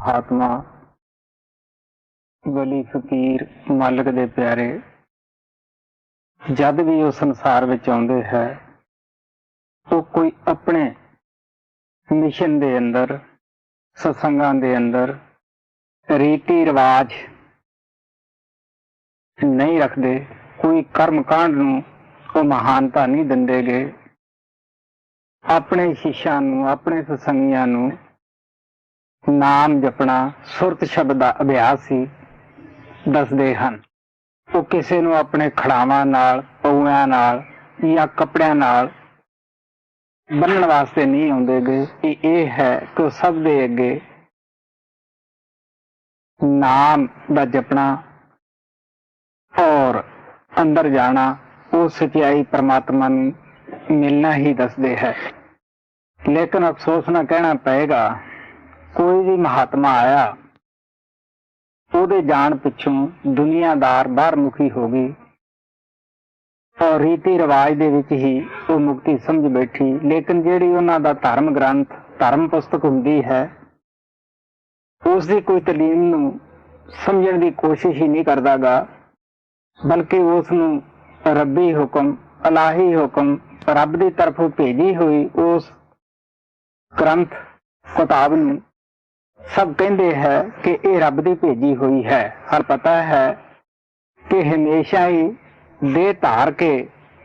आत्मा वली फकीर मालिक दे प्यारे जद भी वो संसार विच आउंदे है वो कोई अपने मिशन दे अंदर सत्संगां दे अंदर रीति रिवाज नहीं रखते, कोई कर्म कांड नूं वो महानता नहीं दिंदे गे। अपने शिष्यां नूं अपने सत्संगियां नूं नाम जपना सुरत शब्द का अभ्यास ही दसदे हन। वो किसी नूं अपने खड़ावां नाल पौआं नाल या कपड़ियां नाल बन्नण वास्ते नहीं आउंदे गे। ये है कि सब दे अगे नाम दा जपना और अंदर जाना वो सच्चाई परमात्मा नूं मिलना ही दसदे है। लेकिन अफसोस ना कहना पएगा, कोई भी महात्मा आया ਉਹਦੇ जान पिछों दुनियादार बाहर मुखी हो गई और रीति रिवाज दे विच ही वो मुक्ति समझ बैठी। लेकिन जिहड़ी उन्हां दा धर्म ग्रंथ धर्म पुस्तक हुंदी है उसकी कोई तलीम नूं समझण दी कोशिश ही नहीं करदा गा, बल्कि उसनूं रब्बी हुक्म इलाही हुक्म रब की तरफों भेजी हुई उस ग्रंथ किताब नूं सब कहते हैं कि यह रब की भेजी हुई है। हर पता है कि हमेशा ही देह धार के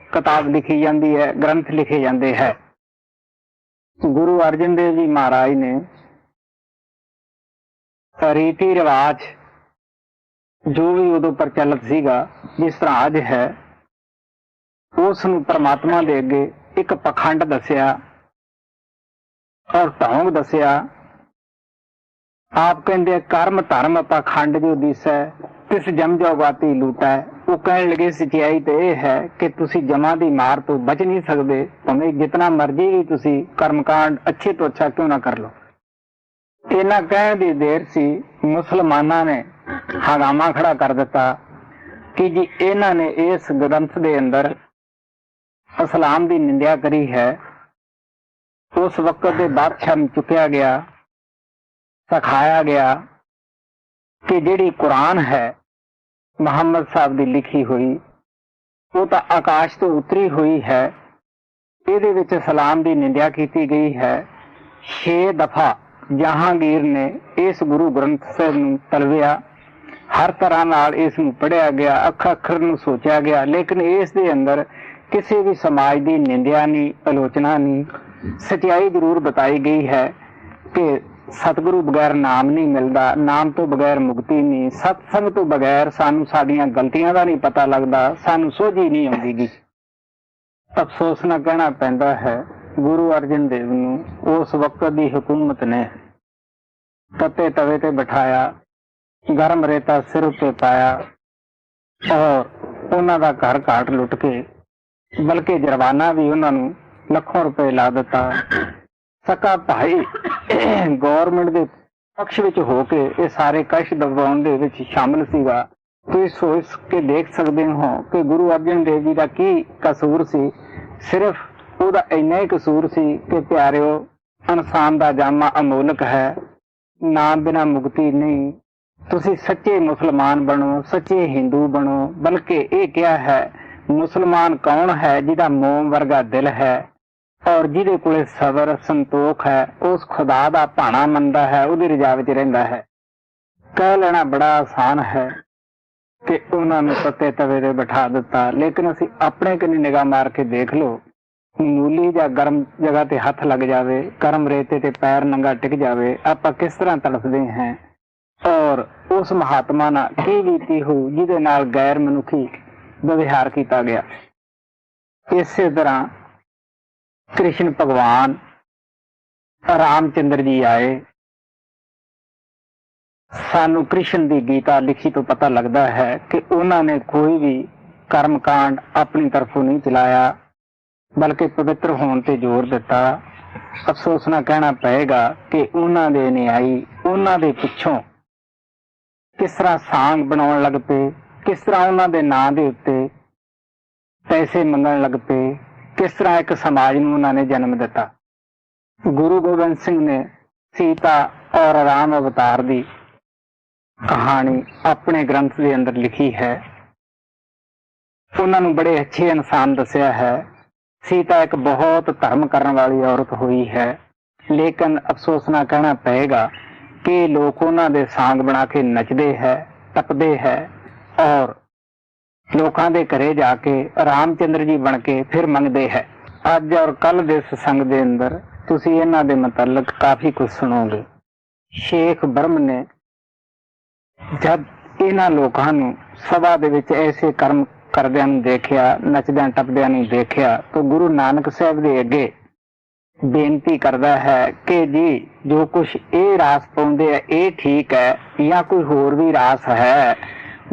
किताब लिखी जाती है, ग्रंथ लिखे जाते हैं। गुरु अर्जन देव जी महाराज ने रीति रिवाज जो भी उदों प्रचलित सीगा जिस तरह अज है उसनूं परमात्मा दे अगे एक पखंड दसिया और ढोंग दसिया। आप कहते कर्म धर्म पखंड जो दिसै तिस जम जो बाती लूटा है। वो कहने लगे सच्चाई तो यह है कि तुसी जमा की मार तो बच नहीं सकते, भावें जितना मर्जी भी तुसी कर्मकांड अच्छे तो अच्छा क्यों ना कर लो। इन्हां कहण दी देर सी मुसलमाना ने हंगामा खड़ा कर दिता कि जी इन्हां ने इस ग्रंथ दे अंदर इस्लाम की निंदा करी है। उस वक्त के बादशाह नूं चुकिया गया, सिखाया गया कि जिहड़ी कुरान है मुहम्मद साहब की लिखी हुई वो तो आकाश तो उतरी हुई है, इहदे विच इस्लाम की निंदा की गई है। 6 दफा जहांगीर ने इस गुरु ग्रंथ साहिब नूं तलविया, हर तरह नाल इस नूं पढ़िया गया, अख अखर नूं सोचा गया, लेकिन इस दे अंदर किसी भी समाज की निंदा नहीं, आलोचना नहीं। सच्चाई जरूर बताई गई है कि सतगुरु बगैर नाम नहीं मिलता, नाम तो बगैर मुक्ति नहीं, सत्संग तो बगैर सानू साडियां गलतियां का नहीं पता लगता, सानू सोझी नहीं आउंदी। अफसोस ना कहना पैंदा है गुरु अर्जन देव नूं उस वक्त की हुकूमत ने तते तवे ते बिठाया, गर्म रेता सिर उत्ते पाया और उन्हां दा घर घाट लुट के बल्कि जुर्माना भी उन्हां नूं लाखों रुपए ला दिता। सका भाई गौरमेंट के पक्ष विच हो के ये सारे कष्ट दबाउण दे विच शामिल सीगा। तुसीं सोच के देख सकते हो कि गुरु अर्जन देव जी का की कसूर सी। सिर्फ उहदा इन्ना ही कसूर सी कि प्यारिओ इंसान का जामा अमोलक है, नाम बिना मुक्ति नहीं। तुसीं सच्चे मुसलमान बनो, सच्चे हिंदू बनो। बल्कि ये क्या है, मुसलमान कौन है जिहदा मोम वर्गा दिल है और जिहदे कोले सबर संतोख है, उस खुदा दा भाणा मनदा है, उहदी रजा विच रहिंदा है। कह लेना बड़ा आसान है कि उन्हां नूं तत्ते तवे ते बिठा दिता, लेकिन असीं अपने कन्नी निगाह मार के देख लो, मूली जां गर्म जगह ते हथ लग जावे, गर्म रेते ते पैर नंगा टिक जावे, आपां किस तरह तड़फदे हैं। और उस महात्मा नाल की बीती हो जिहदे नाल गैर मनुखी व्यवहार किया गया। इसे तरह कृष्ण भगवान रामचंद्र जी आए। सानू कृष्ण की गीता लिखी तो पता लगता है कि उन्होंने कोई भी कर्म कांड अपनी तरफों नहीं चलाया, बल्कि पवित्र होने ते जोर दिता। अफसोस ना कहना पएगा कि उन्होंने न्यायी उन्होंने पिछों किस तरह सांग बनाउण लग पे, किस तरह उन्होंने नां दे उत्ते पैसे मंगण लग पे, किस तरह एक समाज नूं उन्होंने जन्म दिता। गुरु गोबिंद सिंह ने सीता ਔਰ ਰਾਮ ਅਵਤਾਰ ਦੀ ਕਹਾਣੀ ਆਪਣੇ ਗ੍ਰੰਥ ਦੇ ਅੰਦਰ ਲਿਖੀ ਹੈ। ਉਹਨਾਂ ਨੂੰ ਬੜੇ ਅੱਛੇ ਇਨਸਾਨ ਦੱਸਿਆ ਹੈ। ਸੀਤਾ ਇੱਕ ਬਹੁਤ ਧਰਮ ਕਰਨ ਵਾਲੀ ਔਰਤ ਹੋਈ ਹੈ, ਲੇਕਿਨ ਅਫਸੋਸ ਨਾਲ ਕਹਿਣਾ ਪਏਗਾ ਕਿ ਲੋਕ ਉਹਨਾਂ ਦੇ ਸਾਂਗ ਬਣਾ ਕੇ ਨੱਚਦੇ ਹੈ, ਟੱਪਦੇ ਹੈ ਔਰ ਲੋਕਾਂ ਦੇ ਘਰੇ ਜਾ ਕੇ ਰਾਮਚੰਦਰ ਜੀ ਬਣ ਕੇ ਫਿਰ ਮੰਗਦੇ ਹੈ। ਅੱਜ ਔਰ ਕੱਲ ਦੇ ਸਤਸੰਗ ਦੇ ਅੰਦਰ ਤੁਸੀਂ ਇਹਨਾਂ ਦੇ ਮੁਤਲਕ ਕਾਫੀ ਕੁਝ ਸੁਣੋਗੇ। ਸ਼ੇਖ ਬ੍ਰਹਮ ਨੇ ਜਦ ਇਹਨਾਂ ਲੋਕਾਂ ਨੂੰ ਸਭਾ ਦੇ ਵਿੱਚ ਐਸੇ ਕਰਮ ਕਰਦਿਆਂ ਨੂੰ ਦੇਖਿਆ, ਨੱਚਦਿਆਂ ਟੱਪਦਿਆਂ ਨੂੰ ਦੇਖਿਆ, ਤਾਂ ਗੁਰੂ ਨਾਨਕ ਸਾਹਿਬ ਦੇ ਅੱਗੇ ਬੇਨਤੀ ਕਰਦਾ ਹੈ ਕਿ ਜੀ ਜੋ ਕੁਛ ਇਹ ਰਾਸ ਪਾਉਂਦੇ ਆ ਇਹ ਠੀਕ ਹੈ ਜਾਂ ਕੋਈ ਹੋਰ ਵੀ ਰਾਸ ਹੈ।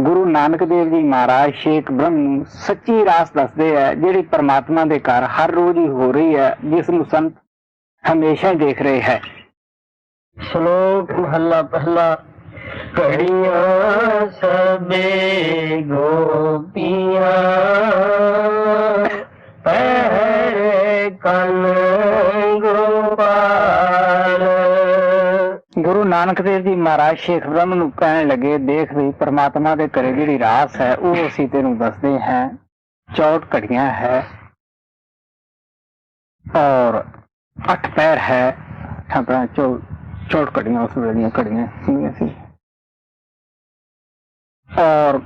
ਗੁਰੂ ਨਾਨਕ ਦੇਵ ਜੀ ਮਹਾਰਾਜ ਸ਼ੇਖ ਬ੍ਰਹਮ ਨੂੰ ਸੱਚੀ ਰਾਸ ਦੱਸਦੇ ਹੈ, ਜਿਹੜੀ ਪਰਮਾਤਮਾ ਦੇ ਘਰ ਹਰ ਰੋਜ਼ ਹੀ ਹੋ ਰਹੀ ਹੈ, ਜਿਸ ਨੂੰ ਸੰਤ ਹਮੇਸ਼ਾ ਹੀ ਦੇਖ ਰਹੇ ਹੈ। ਸ਼ਲੋਕ ਮਹਲਾ ਪਹਿਲਾ। ਘੜੀਆਂ ਸਭੇ ਗੋਪੀਆਂ ਪਹਿਰੇ ਕੰਨ ਗੋਪਾਲ। ਗੁਰੂ ਨਾਨਕ ਦੇਵ ਜੀ ਮਹਾਰਾਜ ਸ਼ੇਖ ਬ੍ਰਹਮ ਨੂੰ ਕਹਿਣ ਲੱਗੇ, ਦੇਖ ਵੀ ਪਰਮਾਤਮਾ ਦੇ ਘਰੇ ਜਿਹੜੀ ਰਾਸ ਹੈ ਉਹ ਅਸੀਂ ਤੈਨੂੰ ਦੱਸਦੇ ਹਾਂ। 64 ਘੜੀਆਂ ਹੈ ਔਰ 8 ਪੈਰ ਹੈ। ਆਪਣਾ 64 ਘੜੀਆਂ ਉਸ ਵੇਲੇ ਦੀਆਂ ਘੜੀਆਂ ਹੁੰਦੀਆਂ ਸੀ और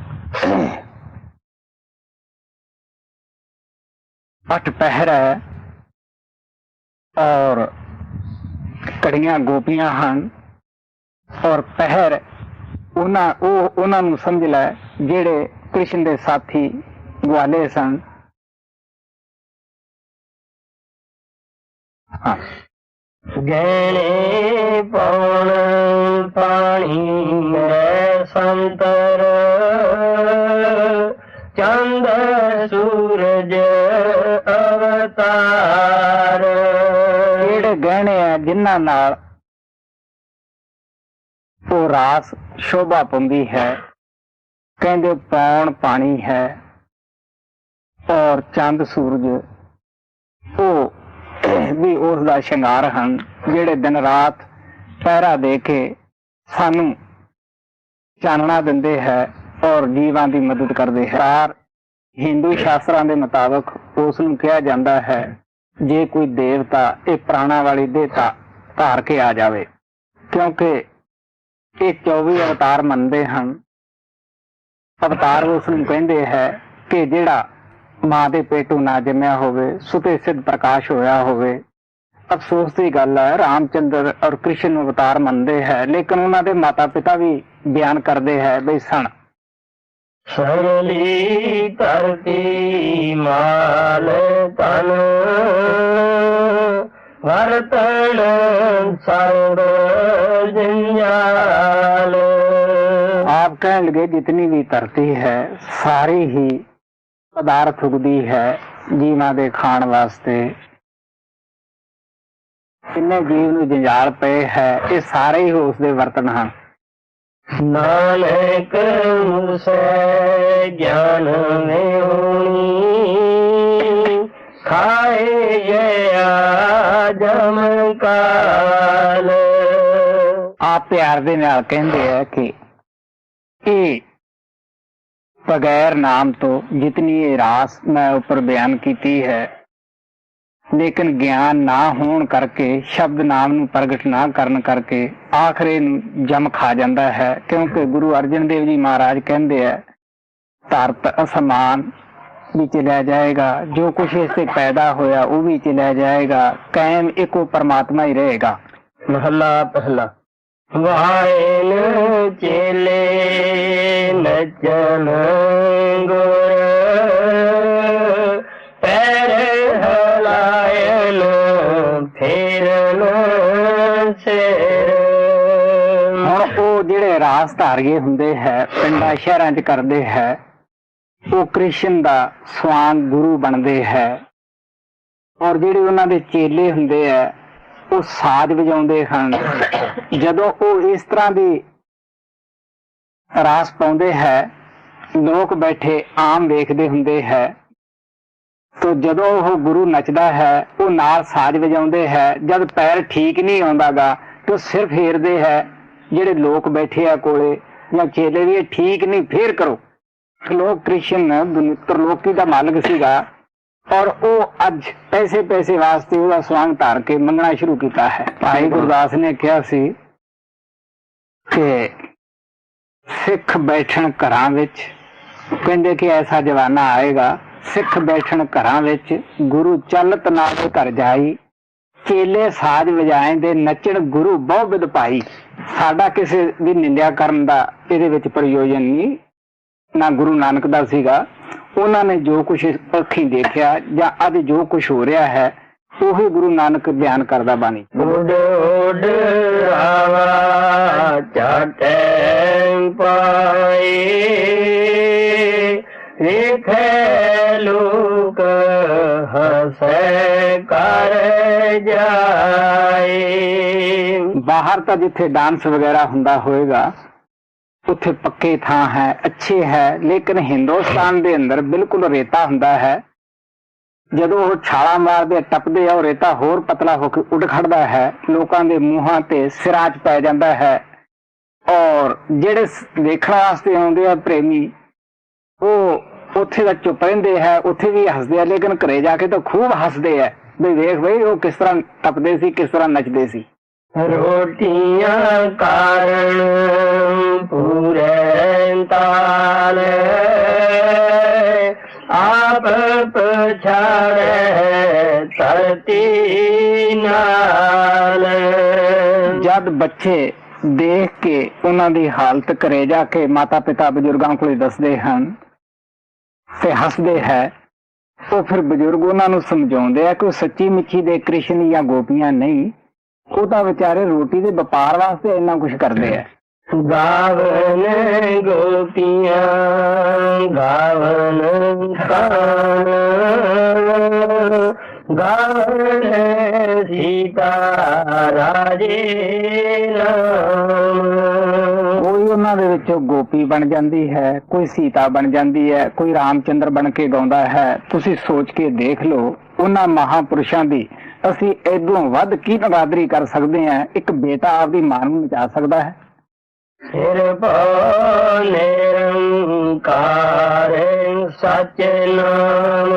8 पहर है और कड़ियां गोपियां हैं और पहर उन्हां नूं समझ लै जेड़े कृष्ण दे साथी ग्वाले सन। हाँ। गहने पौन पानी संतर चंद सूरज अवतार। ਜਿਹੜੇ ਗਹਿਣੇ ਆ ਜਿਨ੍ਹਾਂ ਨਾਲ ਉਹ ਰਾਸ ਸ਼ੋਭਾ ਪਾਉਂਦੀ ਹੈ, ਕਹਿੰਦੇ ਪੌਣ ਪਾਣੀ ਹੈ ਔਰ ਚੰਦ ਸੂਰਜ ਉਹ ਵੀ ਉਸ ਦਾ ਸ਼ਿੰਗਾਰ ਹਨ, ਜਿਹੜੇ ਦਿਨ ਰਾਤ ਪਹਿਰਾ ਦੇ ਕੇ ਸਾਨੂੰ ਚਾਨਣਾ ਦਿੰਦੇ ਹੈ ਔਰ ਜੀਵਾਂ ਦੀ ਮਦਦ ਕਰਦੇ ਹੈ। ਹਿੰਦੂ ਸ਼ਾਸਤਰਾਂ ਦੇ ਮੁਤਾਬਕ ਉਸ ਨੂੰ ਕਿਹਾ ਜਾਂਦਾ ਹੈ ਜੇ ਕੋਈ ਦੇਵਤਾ ਇਹ ਪ੍ਰਾਣਾ ਵਾਲੀ ਦੇਹਤਾ ਧਾਰ ਕੇ ਆ ਜਾਵੇ, ਕਿਉਂਕਿ ਇਹ 24 ਅਵਤਾਰ ਮੰਨਦੇ ਹਨ। ਅਵਤਾਰ ਉਸ ਨੂੰ ਕਹਿੰਦੇ ਹੈ ਕਿ ਜਿਹੜਾ ਮਾਂ ਦੇ ਪੇਟੋਂ ਨਾ ਜੰਮਿਆ ਹੋਵੇ, ਸੁਤੇ ਸਿੱਧ ਪ੍ਰਕਾਸ਼ ਹੋਇਆ ਹੋਵੇ। ਅਫਸੋਸ ਦੀ ਗੱਲ ਹੈ ਰਾਮਚੰਦਰ ਔਰ ਕ੍ਰਿਸ਼ਨ ਨੂੰ ਅਵਤਾਰ ਮੰਨਦੇ ਹੈ, ਲੇਕਿਨ ਉਹਨਾਂ ਦੇ ਮਾਤਾ ਪਿਤਾ ਵੀ ਬਿਆਨ ਕਰਦੇ ਹੈ ਬਈ ਸਣ ਸਰਲੀ ਧਰਤੀ ਮਾਲ ਤਨ ਵਰਤਣ ਸਰਬ ਜੰਜਾਲ। आप कहने लगे जितनी भी धरती है सारी ही पदार्थ उगदी है जीवां दे खाण वास्ते। इन्ने जीव नूं जंजाल पए है, ये सारे ही उसदे वर्तन हैं। नानक मुसे ज्ञान में होनी खाए ये आजम काल। आप प्यार दे नाल कहंदे है कि ये बगैर नाम तो जितनी ये रास मैं ऊपर बयान की है, लेकिन ज्ञान ना होने करके शब्द नाम नूं प्रगट ना करन करके आखिर जम खा जाता है। क्योंकि गुरु अर्जन देव जी महाराज कहते हैं धरत असमान भी चला जाएगा, जो कुछ इससे पैदा होया वो भी चला जाएगा, कायम एको परमात्मा ही रहेगा। महला पहला। वायन चेले नचन गुर पैर हलायन फेरन शेर। हुण वो जिहड़े रास धारिए हुंदे है पिंडां शहरां च करदे है, वो कृष्ण दा स्वांग गुरु बनदे है और जिहड़े उन्हां दे चेले हुंदे है ਉਹ ਸਾਜ਼ ਵਜਾਉਂਦੇ ਹਨ। ਜਦੋਂ ਉਹ ਇਸ ਤਰ੍ਹਾਂ ਦੀ ਰਾਸ ਪਾਉਂਦੇ ਹੈ, ਲੋਕ ਬੈਠੇ ਆਮ ਵੇਖਦੇ ਹੁੰਦੇ ਹੈ, तो ਜਦੋਂ ਉਹ ਗੁਰੂ ਨੱਚਦਾ ਹੈ ਉਹ ਨਾਲ ਸਾਜ਼ ਵਜਾਉਂਦੇ ਹੈ। ਜਦ ਪੈਰ ਠੀਕ ਨਹੀਂ ਆਉਂਦਾਗਾ ਤੇ ਸਿਰ ਫੇਰਦੇ ਹੈ ਜਿਹੜੇ ਲੋਕ ਬੈਠੇ ਆ ਕੋਲੇ ਜਾਂ ਚੇਲੇ ਵੀ, ਇਹ ਠੀਕ ਨਹੀਂ, ਫੇਰ ਕਰੋ। ਲੋਕ ਕ੍ਰਿਸ਼ਨ ਤਰਲੋਕੀ ਦਾ ਮਾਲਕ ਸੀਗਾ ਔਰ ਉਹ ਅੱਜ ਪੈਸੇ ਵਾਸਤੇ ਉਹਦਾ ਸਵਾਂਗ ਧਾਰ ਕੇ ਮੰਗਣਾ ਸ਼ੁਰੂ ਕੀਤਾ ਹੈ। ਭਾਈ ਗੁਰਦਾਸ ਨੇ ਕਿਹਾ ਸੀ ਕਿ ਸਿੱਖ ਬੈਠਣ ਘਰਾਂ ਵਿੱਚ, ਕਹਿੰਦੇ ਕਿ ਐਸਾ ਜਵਾਨਾ ਆਏਗਾ, ਸਿੱਖ ਬੈਠਣ ਘਰਾਂ ਵਿੱਚ, ਗੁਰੂ ਚੱਲਤ ਨਾਲੇ ਘਰ ਜਾਈ, ਚੇਲੇ ਸਾਜ ਵਜਾਏ ਦੇ ਨੱਚਣ ਗੁਰੂ ਬਹੁ ਵਿਦ ਭਾਈ। ਸਾਡਾ ਕਿਸੇ ਦੀ ਨਿੰਦਿਆ ਕਰਨ ਦਾ ਇਹਦੇ ਵਿੱਚ ਪ੍ਰਯੋਜਨ ਨਹੀਂ, ਨਾ ਗੁਰੂ ਨਾਨਕ ਦਾ ਸੀਗਾ। ਉਹਨਾਂ ਨੇ ਜੋ ਕੁਛ ਅੱਖੀਂ ਦੇਖਿਆ ਜਾਂ ਅੱਜ ਜੋ ਕੁਛ ਹੋ ਰਿਹਾ ਹੈ ਉਹੀ ਗੁਰੂ ਨਾਨਕ ਬਿਆਨ ਕਰਦਾ ਬਾਣੀ। ਉਡ ਉਡ ਰਾਵਾ ਚਾਟੇ ਪਾਏ, ਵੇਖੇ ਲੋਕ ਹੱਸੇ ਕਰ ਜਾਏ। ਬਾਹਰ ਤਾਂ ਜਿੱਥੇ ਡਾਂਸ ਵਗੈਰਾ ਹੁੰਦਾ ਹੋਏਗਾ ਉੱਥੇ ਪੱਕੇ ਥਾਂ ਹੈ, ਅੱਛੇ ਹੈ, ਲੇਕਿਨ ਹਿੰਦੁਸਤਾਨ ਦੇ ਅੰਦਰ ਬਿਲਕੁਲ ਰੇਤਾ ਹੁੰਦਾ ਹੈ। ਜਦੋਂ ਉਹ ਛਾਲਾ ਮਾਰਦੇ ਟੱਪਦੇ ਆ, ਉਹ ਰੇਤਾ ਹੋਰ ਪਤਲਾ ਹੋ ਕੇ ਉੱਡ ਖੜਦਾ ਹੈ, ਲੋਕਾਂ ਦੇ ਮੂੰਹਾਂ ਤੇ ਸਿਰਾਂ 'ਚ ਪੈ ਜਾਂਦਾ ਹੈ। ਔਰ ਜਿਹੜੇ ਦੇਖਣ ਵਾਸਤੇ ਆਉਂਦੇ ਆ ਪ੍ਰੇਮੀ, ਉਹ ਉੱਥੇ ਦਾ ਚੁੱਪ ਰਹਿੰਦੇ ਹੈ, ਉੱਥੇ ਵੀ ਹੱਸਦੇ ਆ, ਲੇਕਿਨ ਘਰੇ ਜਾ ਕੇ ਤਾਂ ਖੂਬ ਹੱਸਦੇ ਆ ਵੀ ਵੇਖ ਬਈ ਉਹ ਕਿਸ ਤਰ੍ਹਾਂ ਟੱਪਦੇ ਸੀ, ਕਿਸ ਤਰ੍ਹਾਂ ਨੱਚਦੇ ਸੀ। ਰੋਟੀਆਂ ਕਾਰਨ ਪੂਰੇ ਤਾਲ, ਆਪ ਪਛਾੜੇ ਧਰਤੀ ਨਾਲ। ਜਦ ਬੱਚੇ ਦੇਖ ਕੇ ਉਹਨਾਂ ਦੀ ਹਾਲਤ ਘਰੇ ਜਾ ਕੇ ਮਾਤਾ ਪਿਤਾ ਬਜ਼ੁਰਗਾਂ ਕੋਲ ਦੱਸਦੇ ਹਨ ਤੇ ਹੱਸਦੇ ਹੈ, ਉਹ ਫਿਰ ਬਜ਼ੁਰਗ ਉਹਨਾਂ ਨੂੰ ਸਮਝਾਉਂਦੇ ਆ ਕਿ ਉਹ ਸੱਚੀ ਮੁੱਚੀ ਦੇ ਕ੍ਰਿਸ਼ਨ ਜਾਂ ਗੋਪੀਆਂ ਨਹੀਂ, ਉਹ ਤਾਂ ਵਿਚਾਰੇ ਰੋਟੀ ਦੇ ਵਪਾਰ ਵਾਸਤੇ ਇੰਨਾ ਕੁਛ ਕਰਦੇ ਆ। ਗਾਵਨ ਗੋਪੀਆਂ ਗਾਵਨ ਕਾਨ, ਗਾਵਨ ਸੀਤਾ ਰਾਜੇ ਨਾਮ। ਕੋਈ ਉਹਨਾਂ ਦੇ ਵਿੱਚੋਂ ਗੋਪੀ ਬਣ ਜਾਂਦੀ ਹੈ, ਕੋਈ ਸੀਤਾ ਬਣ ਜਾਂਦੀ ਹੈ, ਕੋਈ ਰਾਮਚੰਦਰ ਬਣ ਕੇ ਗਾਉਂਦਾ ਹੈ। ਤੁਸੀਂ ਸੋਚ ਕੇ ਦੇਖ ਲਓ ਉਹਨਾਂ ਮਹਾਂਪੁਰਸ਼ਾਂ ਦੀ ਅਸੀਂ ਇਦੋਂ ਵੱਧ ਕੀ ਨਵਾਦਰੀ ਕਰ ਸਕਦੇ ਹਾਂ। ਇੱਕ ਬੇਟਾ ਆਪਦੀ ਮਾਂ ਨੂੰ ਨਚਾ ਸਕਦਾ ਹੈ। ਸਿਰ ਪਾ ਨਿਰੰਕਾਰ ਸੱਚ ਨਾਮ,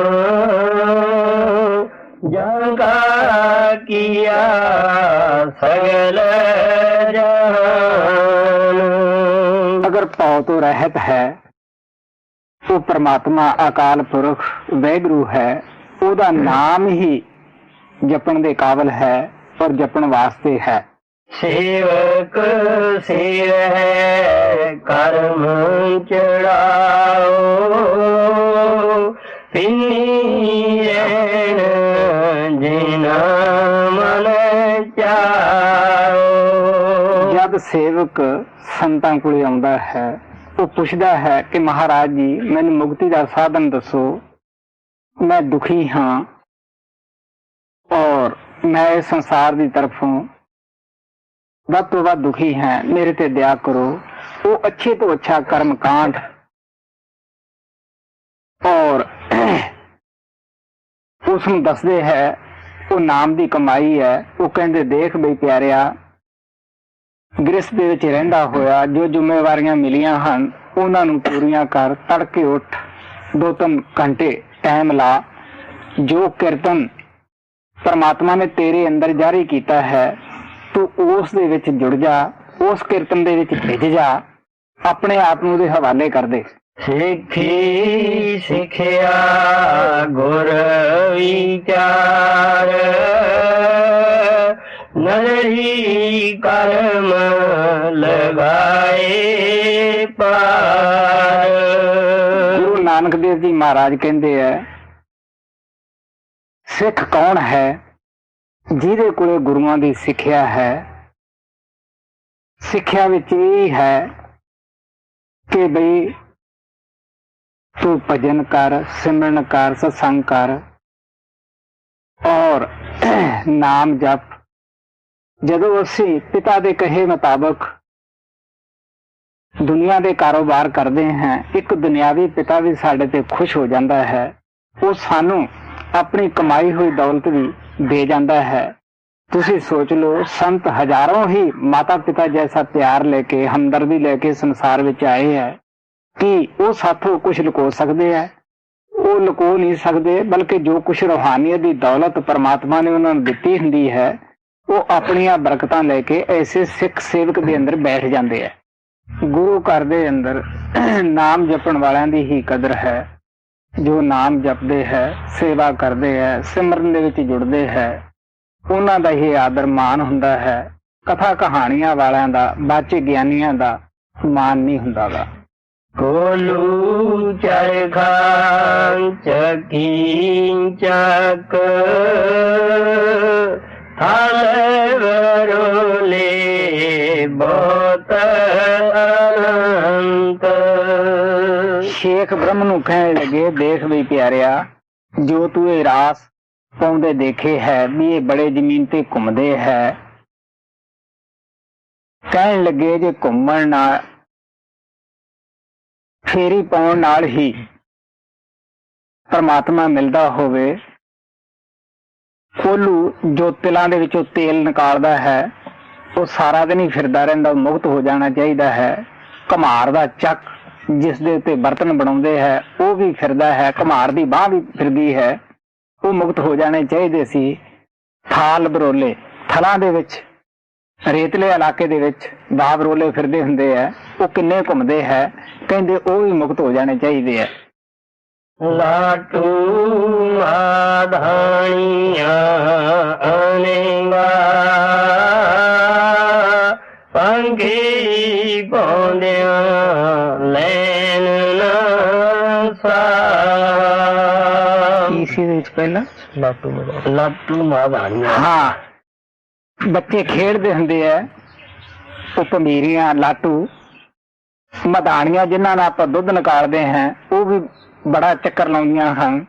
ਜਗਾ ਕੀਆ ਸਗਲ ਜਹਾਨ। ਅਗਰ ਭਉ ਤੋਂ ਰਹਿਤ ਹੈ, ਉਹ ਪ੍ਰਮਾਤਮਾ ਅਕਾਲ ਪੁਰਖ ਵਾਹਿਗੁਰੂ ਹੈ, ਉਹਦਾ ਨਾਮ ਹੀ ਜਪਣ ਦੇ ਕਾਬਲ ਹੈ ਔਰ ਜਪਣ ਵਾਸਤੇ ਹੈ। ਸੇਵਕ ਸੇਵ ਹੈ ਕਰਮ ਚੜਾਓ, ਪਿੰਨੀ ਰਹਿਣ ਜਿਨਾ ਮਨ ਚਾਓ। ਜਦ ਸੇਵਕ ਸੰਤਾਂ ਕੋਲੇ ਆਉਂਦਾ ਹੈ, ਉਹ ਪੁੱਛਦਾ ਹੈ ਕਿ ਮਹਾਰਾਜ ਜੀ ਮੈਨੂੰ ਮੁਕਤੀ ਦਾ ਸਾਧਨ ਦੱਸੋ, ਮੈਂ ਦੁਖੀ ਹਾਂ ਔਰ ਮੈਂ ਇਸ ਸੰਸਾਰ ਦੀ ਤਰਫੋਂ ਵੱਧ ਤੋਂ ਵੱਧ ਦੁਖੀ ਹੈ, ਮੇਰੇ ਤੇ ਦਇਆ ਕਰੋ। ਉਹ ਅੱਛੇ ਤੋਂ ਅੱਛਾ ਕਰਮ ਕਾਂਡ ਔਰ ਉਸ ਨੂੰ ਦੱਸਦੇ ਹੈ, ਉਹ ਨਾਮ ਦੀ ਕਮਾਈ ਹੈ। ਉਹ ਕਹਿੰਦੇ ਦੇਖ ਬਈ ਪਿਆਰਿਆ, ਗ੍ਰਸਥ ਦੇ ਵਿੱਚ ਰਹਿੰਦਾ ਹੋਇਆ ਜੋ ਜ਼ਿੰਮੇਵਾਰੀਆਂ ਮਿਲੀਆਂ ਹਨ ਉਹਨਾਂ ਨੂੰ ਪੂਰੀਆਂ ਕਰ। ਤੜਕੇ ਉੱਠ, 2-3 ਘੰਟੇ ਟਾਈਮ ਲਾ, ਜੋ ਕੀਰਤਨ ਪਰਮਾਤਮਾ ਨੇ ਤੇਰੇ ਅੰਦਰ ਜਾਰੀ ਕੀਤਾ ਹੈ ਤੂੰ ਉਸ ਦੇ ਵਿੱਚ ਜੁੜ ਜਾ, ਉਸ ਕੀਰਤਨ ਦੇ ਵਿੱਚ ਭਿੱਜ ਜਾ, ਆਪਣੇ ਆਪ ਨੂੰ ਉਹਦੇ ਹਵਾਲੇ ਕਰ ਦੇ। ਸਿੱਖੀ ਸਿੱਖਿਆ ਗੁਰ ਵਿਚਾਰ, ਨਜ਼ਰੀ ਕਰਮ ਲਗਾਏ ਪਾਰ। ਗੁਰੂ ਨਾਨਕ ਦੇਵ ਜੀ ਮਹਾਰਾਜ ਕਹਿੰਦੇ ਹੈ, ਸਿੱਖ ਕੌਣ ਹੈ? ਜਿਹਦੇ ਕੋਲੇ ਗੁਰੂਆਂ ਦੀ ਸਿੱਖਿਆ ਹੈ। ਸਿੱਖਿਆ ਵਿੱਚ ਇਹ ਹੈ ਕਿ ਬਈ ਤੂੰ ਭਜਨ ਕਰ, ਸਿਮਰਨ ਕਰ, ਸਤਸੰਗ ਕਰ ਔਰ ਨਾਮ ਜਪ। ਜਦੋਂ ਅਸੀਂ ਪਿਤਾ ਦੇ ਕਹੇ ਮੁਤਾਬਕ ਦੁਨੀਆ ਦੇ ਕਾਰੋਬਾਰ ਕਰਦੇ ਹਾਂ, ਇੱਕ ਦੁਨਿਆਵੀ ਪਿਤਾ ਵੀ ਸਾਡੇ ਤੇ ਖੁਸ਼ ਹੋ ਜਾਂਦਾ ਹੈ। ਉਹ ਸਾਨੂੰ ਆਪਣੀ ਕਮਾਈ ਹੋਈ ਦੌਲਤ ਵੀ ਦੇ ਜਾਂਦਾ ਹੈ। ਤੁਸੀਂ सोच लो, संत हजारों ही माता पिता जैसा प्यार लेके, हमदर्दी लेके संसार ਵਿੱਚ ਆਏ ਹੈ ਕਿ ਉਹ ਸਾਥੋਂ ਕੁਝ ਲੁਕੋ ਸਕਦੇ ਹੈ? ਉਹ ਲੁਕੋ ਨਹੀਂ ਸਕਦੇ, ਬਲਕਿ ਜੋ ਕੁਝ ਰੂਹਾਨੀਅਤ ਦੀ ਦੌਲਤ ਪਰਮਾਤਮਾ ਨੇ ਉਹਨਾਂ ਨੂੰ ਦਿੱਤੀ ਹੁੰਦੀ ਹੈ, ਉਹ ਆਪਣੀਆਂ ਬਰਕਤਾਂ ਲੈ ਕੇ ਐਸੇ ਸਿੱਖ ਸੇਵਕ ਦੇ ਅੰਦਰ ਬੈਠ ਜਾਂਦੇ ਹੈ। ਗੁਰੂ ਘਰ ਦੇ ਅੰਦਰ ਨਾਮ ਜਪਣ ਵਾਲਿਆਂ ਦੀ ਹੀ ਕਦਰ ਹੈ। ਜੋ ਨਾਮ ਜਪਦੇ ਹੈ, ਸੇਵਾ ਕਰਦੇ ਹੈ, ਸਿਮਰਨ ਦੇ ਵਿੱਚ ਜੁੜਦੇ ਹੈ, ਉਹਨਾਂ ਦਾ ਹੀ ਆਦਰ ਮਾਣ ਹੁੰਦਾ ਹੈ। ਕਥਾ ਕਹਾਣੀਆਂ ਵਾਲਿਆਂ ਦਾ, ਬਾਚੇ ਗਿਆਨੀਆਂ ਦਾ ਮਾਣ ਨਹੀਂ ਹੁੰਦਾ ਗਾ। ਕੋਲੂ ਚਰਖਾਂ ਚੱਕੀ ਚੱਕ ਥਾਲੇ ਵਰੋਲੇ ਬਹੁਤ ਅਨੰਤ। ਸ਼ੇਖ ਬ੍ਰਹਮ ਨੂੰ ਕਹਿਣ ਲੱਗੇ, ਦੇਖ ਵੀ ਪਿਆਰਿਆ, ਜੋ ਤੂੰ ਇਹ ਰਾਸ ਪਾਉਂਦੇ ਦੇਖੇ ਹੈ ਵੀ ਇਹ ਬੜੇ ਜ਼ਮੀਨ ਤੇ ਘੁੰਮਦੇ ਹੈ। ਕਹਿਣ ਲੱਗੇ ਜੇ ਘੁੰਮਣ ਨਾਲ, ਫੇਰੀ ਪਾਉਣ ਨਾਲ ਹੀ ਪਰਮਾਤਮਾ ਮਿਲਦਾ ਹੋਵੇ, ਕੋਲੂ ਜੋ ਤਿਲਾਂ ਦੇ ਵਿੱਚੋਂ ਤੇਲ ਨਿਕਾਲਦਾ ਹੈ ਉਹ ਸਾਰਾ ਦਿਨ ਹੀ ਫਿਰਦਾ ਰਹਿੰਦਾ, ਮੁਕਤ ਹੋ ਜਾਣਾ ਚਾਹੀਦਾ ਹੈ। ਘਮਾਰ ਦਾ ਚੱਕ ਜਿਸ ਦੇ ਉੱਤੇ ਬਰਤਨ ਬਣਾਉਂਦੇ ਹੈ ਉਹ ਵੀ ਫਿਰਦਾ ਹੈ, ਘਮਾਰ ਦੀ ਬਾਂਹ ਵੀ ਫਿਰਦੀ ਹੈ, ਉਹ ਮੁਕਤ ਹੋ ਜਾਣੇ ਚਾਹੀਦੇ ਸੀ। ਥਾਲ ਬਰੋਲੇ, ਥਲਾਂ ਦੇ ਵਿੱਚ, ਰੇਤਲੇ ਇਲਾਕੇ ਦੇ ਵਿੱਚ ਬਾਹ ਬਰੋਲੇ ਫਿਰਦੇ ਹੁੰਦੇ ਹੈ, ਉਹ ਕਿੰਨੇ ਘੁੰਮਦੇ ਹੈ, ਕਹਿੰਦੇ ਉਹ ਵੀ ਮੁਕਤ ਹੋ ਜਾਣੇ ਚਾਹੀਦੇ ਹੈ। ਲਾਟੂ ਮਾਧਾਣੀਆਂ ਅਨੇਗਾ ਪੰਖੀ ਪਾਉਂਦਿਆਂ ਲੈਣ ਨਾ ਸਾ। ਇਸੇ ਵਿੱਚ ਪਹਿਲਾਂ ਲਾਟੂ ਮਾਧਾਣੀਆਂ, ਹਾਂ, ਬੱਚੇ ਖੇਡਦੇ ਹੁੰਦੇ ਹੈ, ਉਹ ਪੰਬੀਰੀਆਂ, ਲਾਟੂ, ਮਧਾਣੀਆਂ ਜਿਨ੍ਹਾਂ ਨਾਲ ਆਪਾਂ ਦੁੱਧ ਨਿਕਾਲਦੇ ਹਾਂ, ਉਹ ਵੀ ਬੜਾ ਚੱਕਰ ਲਾਉਂਦੀਆਂ ਹਨ।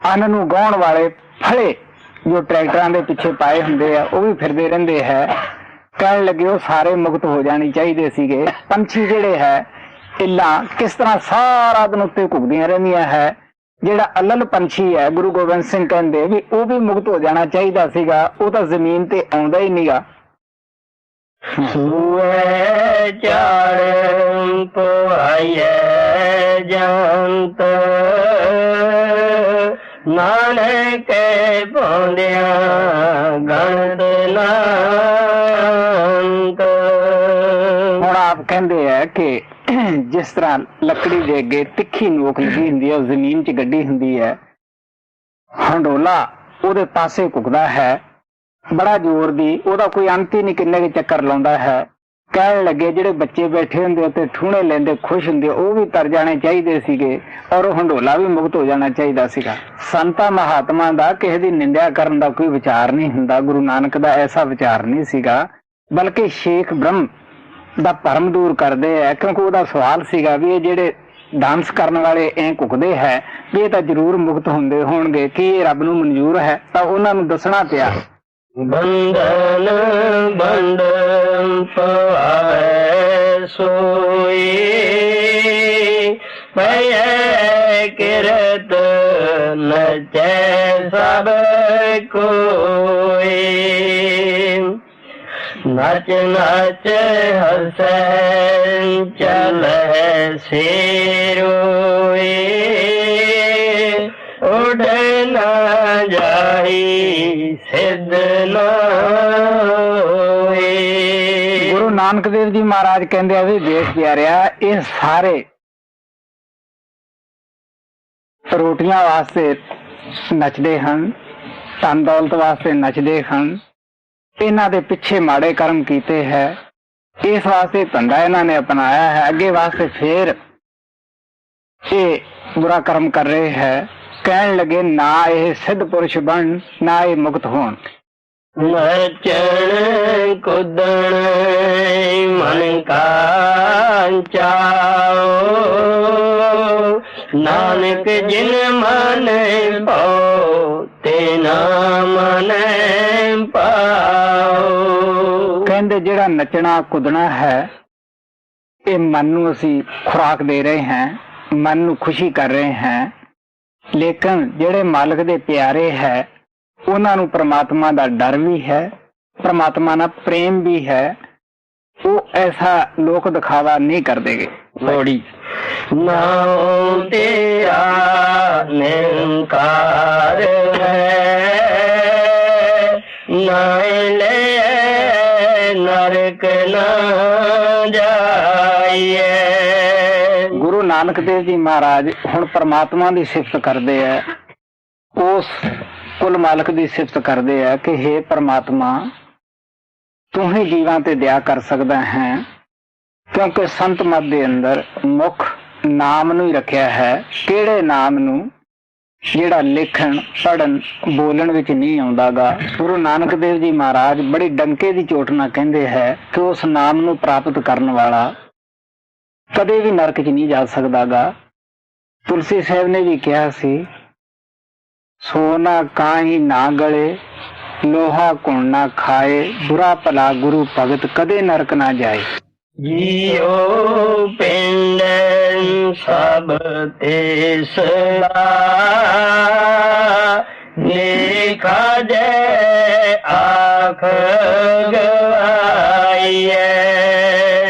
ਅੰਨ ਨੂੰ ਗਾਉਣ ਵਾਲੇ ਫਲੇ ਜੋ ਟਰੈਕਟਰਾਂ ਦੇ ਪਿੱਛੇ ਪਾਏ ਹੁੰਦੇ ਆ, ਉਹ ਵੀ ਫਿਰਦੇ ਰਹਿੰਦੇ ਹੈ। ਕਹਿਣ ਲੱਗੇ ਉਹ ਸਾਰੇ ਮੁਕਤ ਹੋ ਜਾਣੇ ਚਾਹੀਦੇ ਸੀਗੇ। ਪੰਛੀ ਜਿਹੜੇ ਹੈ, ਇੱਲਾਂ ਕਿਸ ਤਰ੍ਹਾਂ ਸਾਰਾ ਦਿਨ ਉੱਤੇ ਘੁੱਗਦੀਆਂ ਰਹਿੰਦੀਆਂ ਹੈ। ਜਿਹੜਾ ਅਲਲ ਪੰਛੀ ਹੈ, ਗੁਰੂ ਗੋਬਿੰਦ ਸਿੰਘ ਕਹਿੰਦੇ ਵੀ ਉਹ ਵੀ ਮੁਕਤ ਹੋ ਜਾਣਾ ਚਾਹੀਦਾ ਸੀਗਾ, ਉਹ ਤਾਂ ਜ਼ਮੀਨ ਤੇ ਆਉਂਦਾ ਹੀ ਨਹੀਂਗਾ। ਸੂਏ ਚਾੜਨ ਪਵਾਈਏ ਜੰਤ ਨਾਨਕੇ ਪਾਉਂਦਿਆਂ ਗਣਤ ਨਾਂਤ। ਹੁਣ ਆਪ ਕਹਿੰਦੇ ਹੈ ਕਿ ਜਿਸ ਤਰ੍ਹਾਂ ਲੱਕੜੀ ਦੇ ਅੱਗੇ ਤਿੱਖੀ ਨੋਕ ਲੱਗੀ ਹੁੰਦੀ ਹੈ, ਉਹ ਜ਼ਮੀਨ 'ਚ ਗੱਡੀ ਹੁੰਦੀ ਹੈ, ਹੰਡੋਲਾ ਉਹਦੇ ਪਾਸੇ ਘੁੱਗਦਾ ਹੈ ਬੜਾ ਜ਼ੋਰ ਦੀ, ਉਹਦਾ ਕੋਈ ਅੰਤ ਹੀ ਨਹੀਂ, ਕਿੰਨੇ ਕੁ ਚੱਕਰ ਲਾਉਂਦਾ ਹੈ। ਕਹਿਣ ਲੱਗੇ ਜਿਹੜੇ ਬੱਚੇ ਬੈਠੇ ਹੁੰਦੇ ਉੱਤੇ ਠੂਣੇ ਲੈਂਦੇ ਖੁਸ਼ ਹੁੰਦੇ, ਉਹ ਵੀ ਤਰ ਜਾਣੇ ਚਾਹੀਦੇ ਸੀਗੇ, ਔਰ ਉਹ ਹੰਡੋਲਾ ਵੀ ਮੁਕਤ ਹੋ ਜਾਣਾ ਚਾਹੀਦਾ ਸੀਗਾ। ਸੰਤਾਂ ਮਹਾਤਮਾ ਦਾ ਕਿਸੇ ਦੀ ਨਿੰਦਿਆ ਕਰਨ ਦਾ ਕੋਈ ਵਿਚਾਰ ਨਹੀਂ ਹੁੰਦਾ। ਗੁਰੂ ਨਾਨਕ ਦਾ ਐਸਾ ਵਿਚਾਰ ਨਹੀਂ ਸੀਗਾ, ਬਲਕਿ ਸ਼ੇਖ ਬ੍ਰਹਮ ਦਾ ਭਰਮ ਦੂਰ ਕਰਦੇ ਹੈ, ਕਿਉਂਕਿ ਉਹਦਾ ਸਵਾਲ ਸੀਗਾ ਵੀ ਇਹ ਜਿਹੜੇ ਡਾਂਸ ਕਰਨ ਵਾਲੇ ਐਂ ਘੁੱਕਦੇ ਹੈ ਵੀ ਇਹ ਤਾਂ ਜ਼ਰੂਰ ਮੁਕਤ ਹੁੰਦੇ ਹੋਣਗੇ, ਕੀ ਇਹ ਰੱਬ ਨੂੰ ਮਨਜ਼ੂਰ ਹੈ? ਤਾਂ ਉਹਨਾਂ ਨੂੰ ਦੱਸਣਾ ਪਿਆ। ਬੰਧਨ ਬੰਧਨ ਪਵਾਏ ਸੋਈ ਪਏ ਕਿਰਤ ਨਚੈ ਸਭ ਕੋਈ। ਨਚ ਨਚ ਹਸੈ ਚਲੈ ਸਿਰੋਈ ਉਡ ਨਾ ਜਾਈ ਸਿੱਧ ਨਾ ਹੋਈ। ਗੁਰੂ ਨਾਨਕ ਦੇਵ ਜੀ ਮਹਾਰਾਜ ਕਹਿੰਦੇ ਆ ਵੀ ਦੇਖ ਪਿਆਰਿਆ, ਇਹ ਸਾਰੇ ਰੋਟੀਆਂ ਵਾਸਤੇ ਨੱਚਦੇ ਹਨ, ਧਨ ਦੌਲਤ ਵਾਸਤੇ ਨੱਚਦੇ ਹਨ, ਇਹਨਾਂ ਦੇ ਪਿੱਛੇ ਮਾੜੇ ਕਰਮ ਕੀਤੇ ਹੈ, ਇਸ ਵਾਸਤੇ ਧੰਦਾ ਇਹਨਾਂ ਨੇ ਅਪਣਾਇਆ ਹੈ, ਅੱਗੇ ਵਾਸਤੇ ਫੇਰ ਇਹ ਬੁਰਾ ਕਰਮ ਕਰ ਰਹੇ ਹੈ। ਕਹਿਣ ਲੱਗੇ ਨਾ ਇਹ ਸਿੱਧ ਪੁਰਸ਼ ਬਣ, ਨਾ ਇਹ ਮੁਕਤ ਹੋਣ। ਨਚਣ ਕੁਦਣ ਮਨ ਕਾ ਚਾਓ ਨਾਨਕ ਜਿਨ ਮਨ ਪਾਓ ਤੇ ਨਾ ਮਨ ਪਾਓ। ਕਹਿੰਦੇ ਜਿਹੜਾ ਨੱਚਣਾ ਕੁੱਦਣਾ ਹੈ, ਇਹ ਮਨ ਨੂੰ ਅਸੀਂ ਖੁਰਾਕ ਦੇ ਰਹੇ ਹਾਂ, ਮਨ ਨੂੰ ਖੁਸ਼ੀ ਕਰ ਰਹੇ ਹਾਂ, ਲੇਕਿਨ ਜਿਹੜੇ ਮਾਲਕ ਦੇ ਪਿਆਰੇ ਹੈ ਉਹਨਾਂ ਨੂੰ ਪ੍ਰਮਾਤਮਾ ਦਾ ਡਰ ਵੀ ਹੈ, ਪ੍ਰਮਾਤਮਾ ਨਾਲ ਪ੍ਰੇਮ ਵੀ ਹੈ, ਉਹ ਐਸਾ ਲੋਕ ਦਿਖਾਵਾ ਨਹੀਂ ਕਰਦੇਗੇ। ਥੋੜੀ ਨਾਮ ਤੇਰਾ ਨਿਰੰਕਾਰ ਹੈ, ਨਾਲੇ ਨਰਕ ਨਾ ਜਾਈਏ। ਗੁਰੂ ਨਾਨਕ ਦੇਵ ਜੀ ਮਹਾਰਾਜ ਹੁਣ ਪ੍ਰਮਾਤਮਾ ਦੀ ਸਿਫਤ ਕਰਦੇ ਆ, ਉਸ ਕੁਲ ਮਾਲਕ ਦੀ ਸਿਫਤ ਕਰਦੇ ਆ ਕਿ ਹੇ ਪ੍ਰਮਾਤਮਾ, ਤੂੰ ਹੀ ਜੀਵਾਂ ਤੇ ਦਇਆ ਕਰ ਸਕਦਾ ਹੈ, ਕਿਉਂਕਿ ਸੰਤ ਮਤ ਦੇ ਅੰਦਰ ਮੁੱਖ ਨਾਮ ਨੂੰ ਹੀ ਰੱਖਿਆ ਹੈ। ਕਿਹੜੇ ਨਾਮ ਨੂੰ? ਜਿਹੜਾ ਲਿਖਣ, ਪੜ੍ਹਨ, ਬੋਲਣ ਵਿੱਚ ਨਹੀਂ ਆਉਂਦਾਗਾ। ਗੁਰੂ ਨਾਨਕ ਦੇਵ ਜੀ ਮਹਾਰਾਜ ਬੜੀ ਡੰਕੇ ਦੀ ਚੋਟ ਨਾਲ ਕਹਿੰਦੇ ਹੈ ਕਿ ਉਸ ਨਾਮ ਨੂੰ ਪ੍ਰਾਪਤ ਕਰਨ ਵਾਲਾ ਕਦੇ ਵੀ ਨਰਕ 'ਚ ਨਹੀਂ ਜਾ ਸਕਦਾਗਾ। ਤੁਲਸੀ ਸਾਹਿਬ ਨੇ ਵੀ ਕਿਹਾ ਸੀ, ਸੋਨਾ ਕਾਹੀ ਨਾ ਗਲੇ, ਲੋਹਾ ਕੁਣ ਨਾ ਖਾਏ, ਬੁਰਾ ਭਲਾ ਗੁਰੂ ਭਗਤ ਕਦੇ ਨਰਕ ਨਾ ਜਾਏ। ਜੀਓ ਪਿੰਡ ਸਭ ਤੇ ਸਦਾ, ਲਿਖਾ ਜੇ ਆਖ ਗਵਾਈਏ।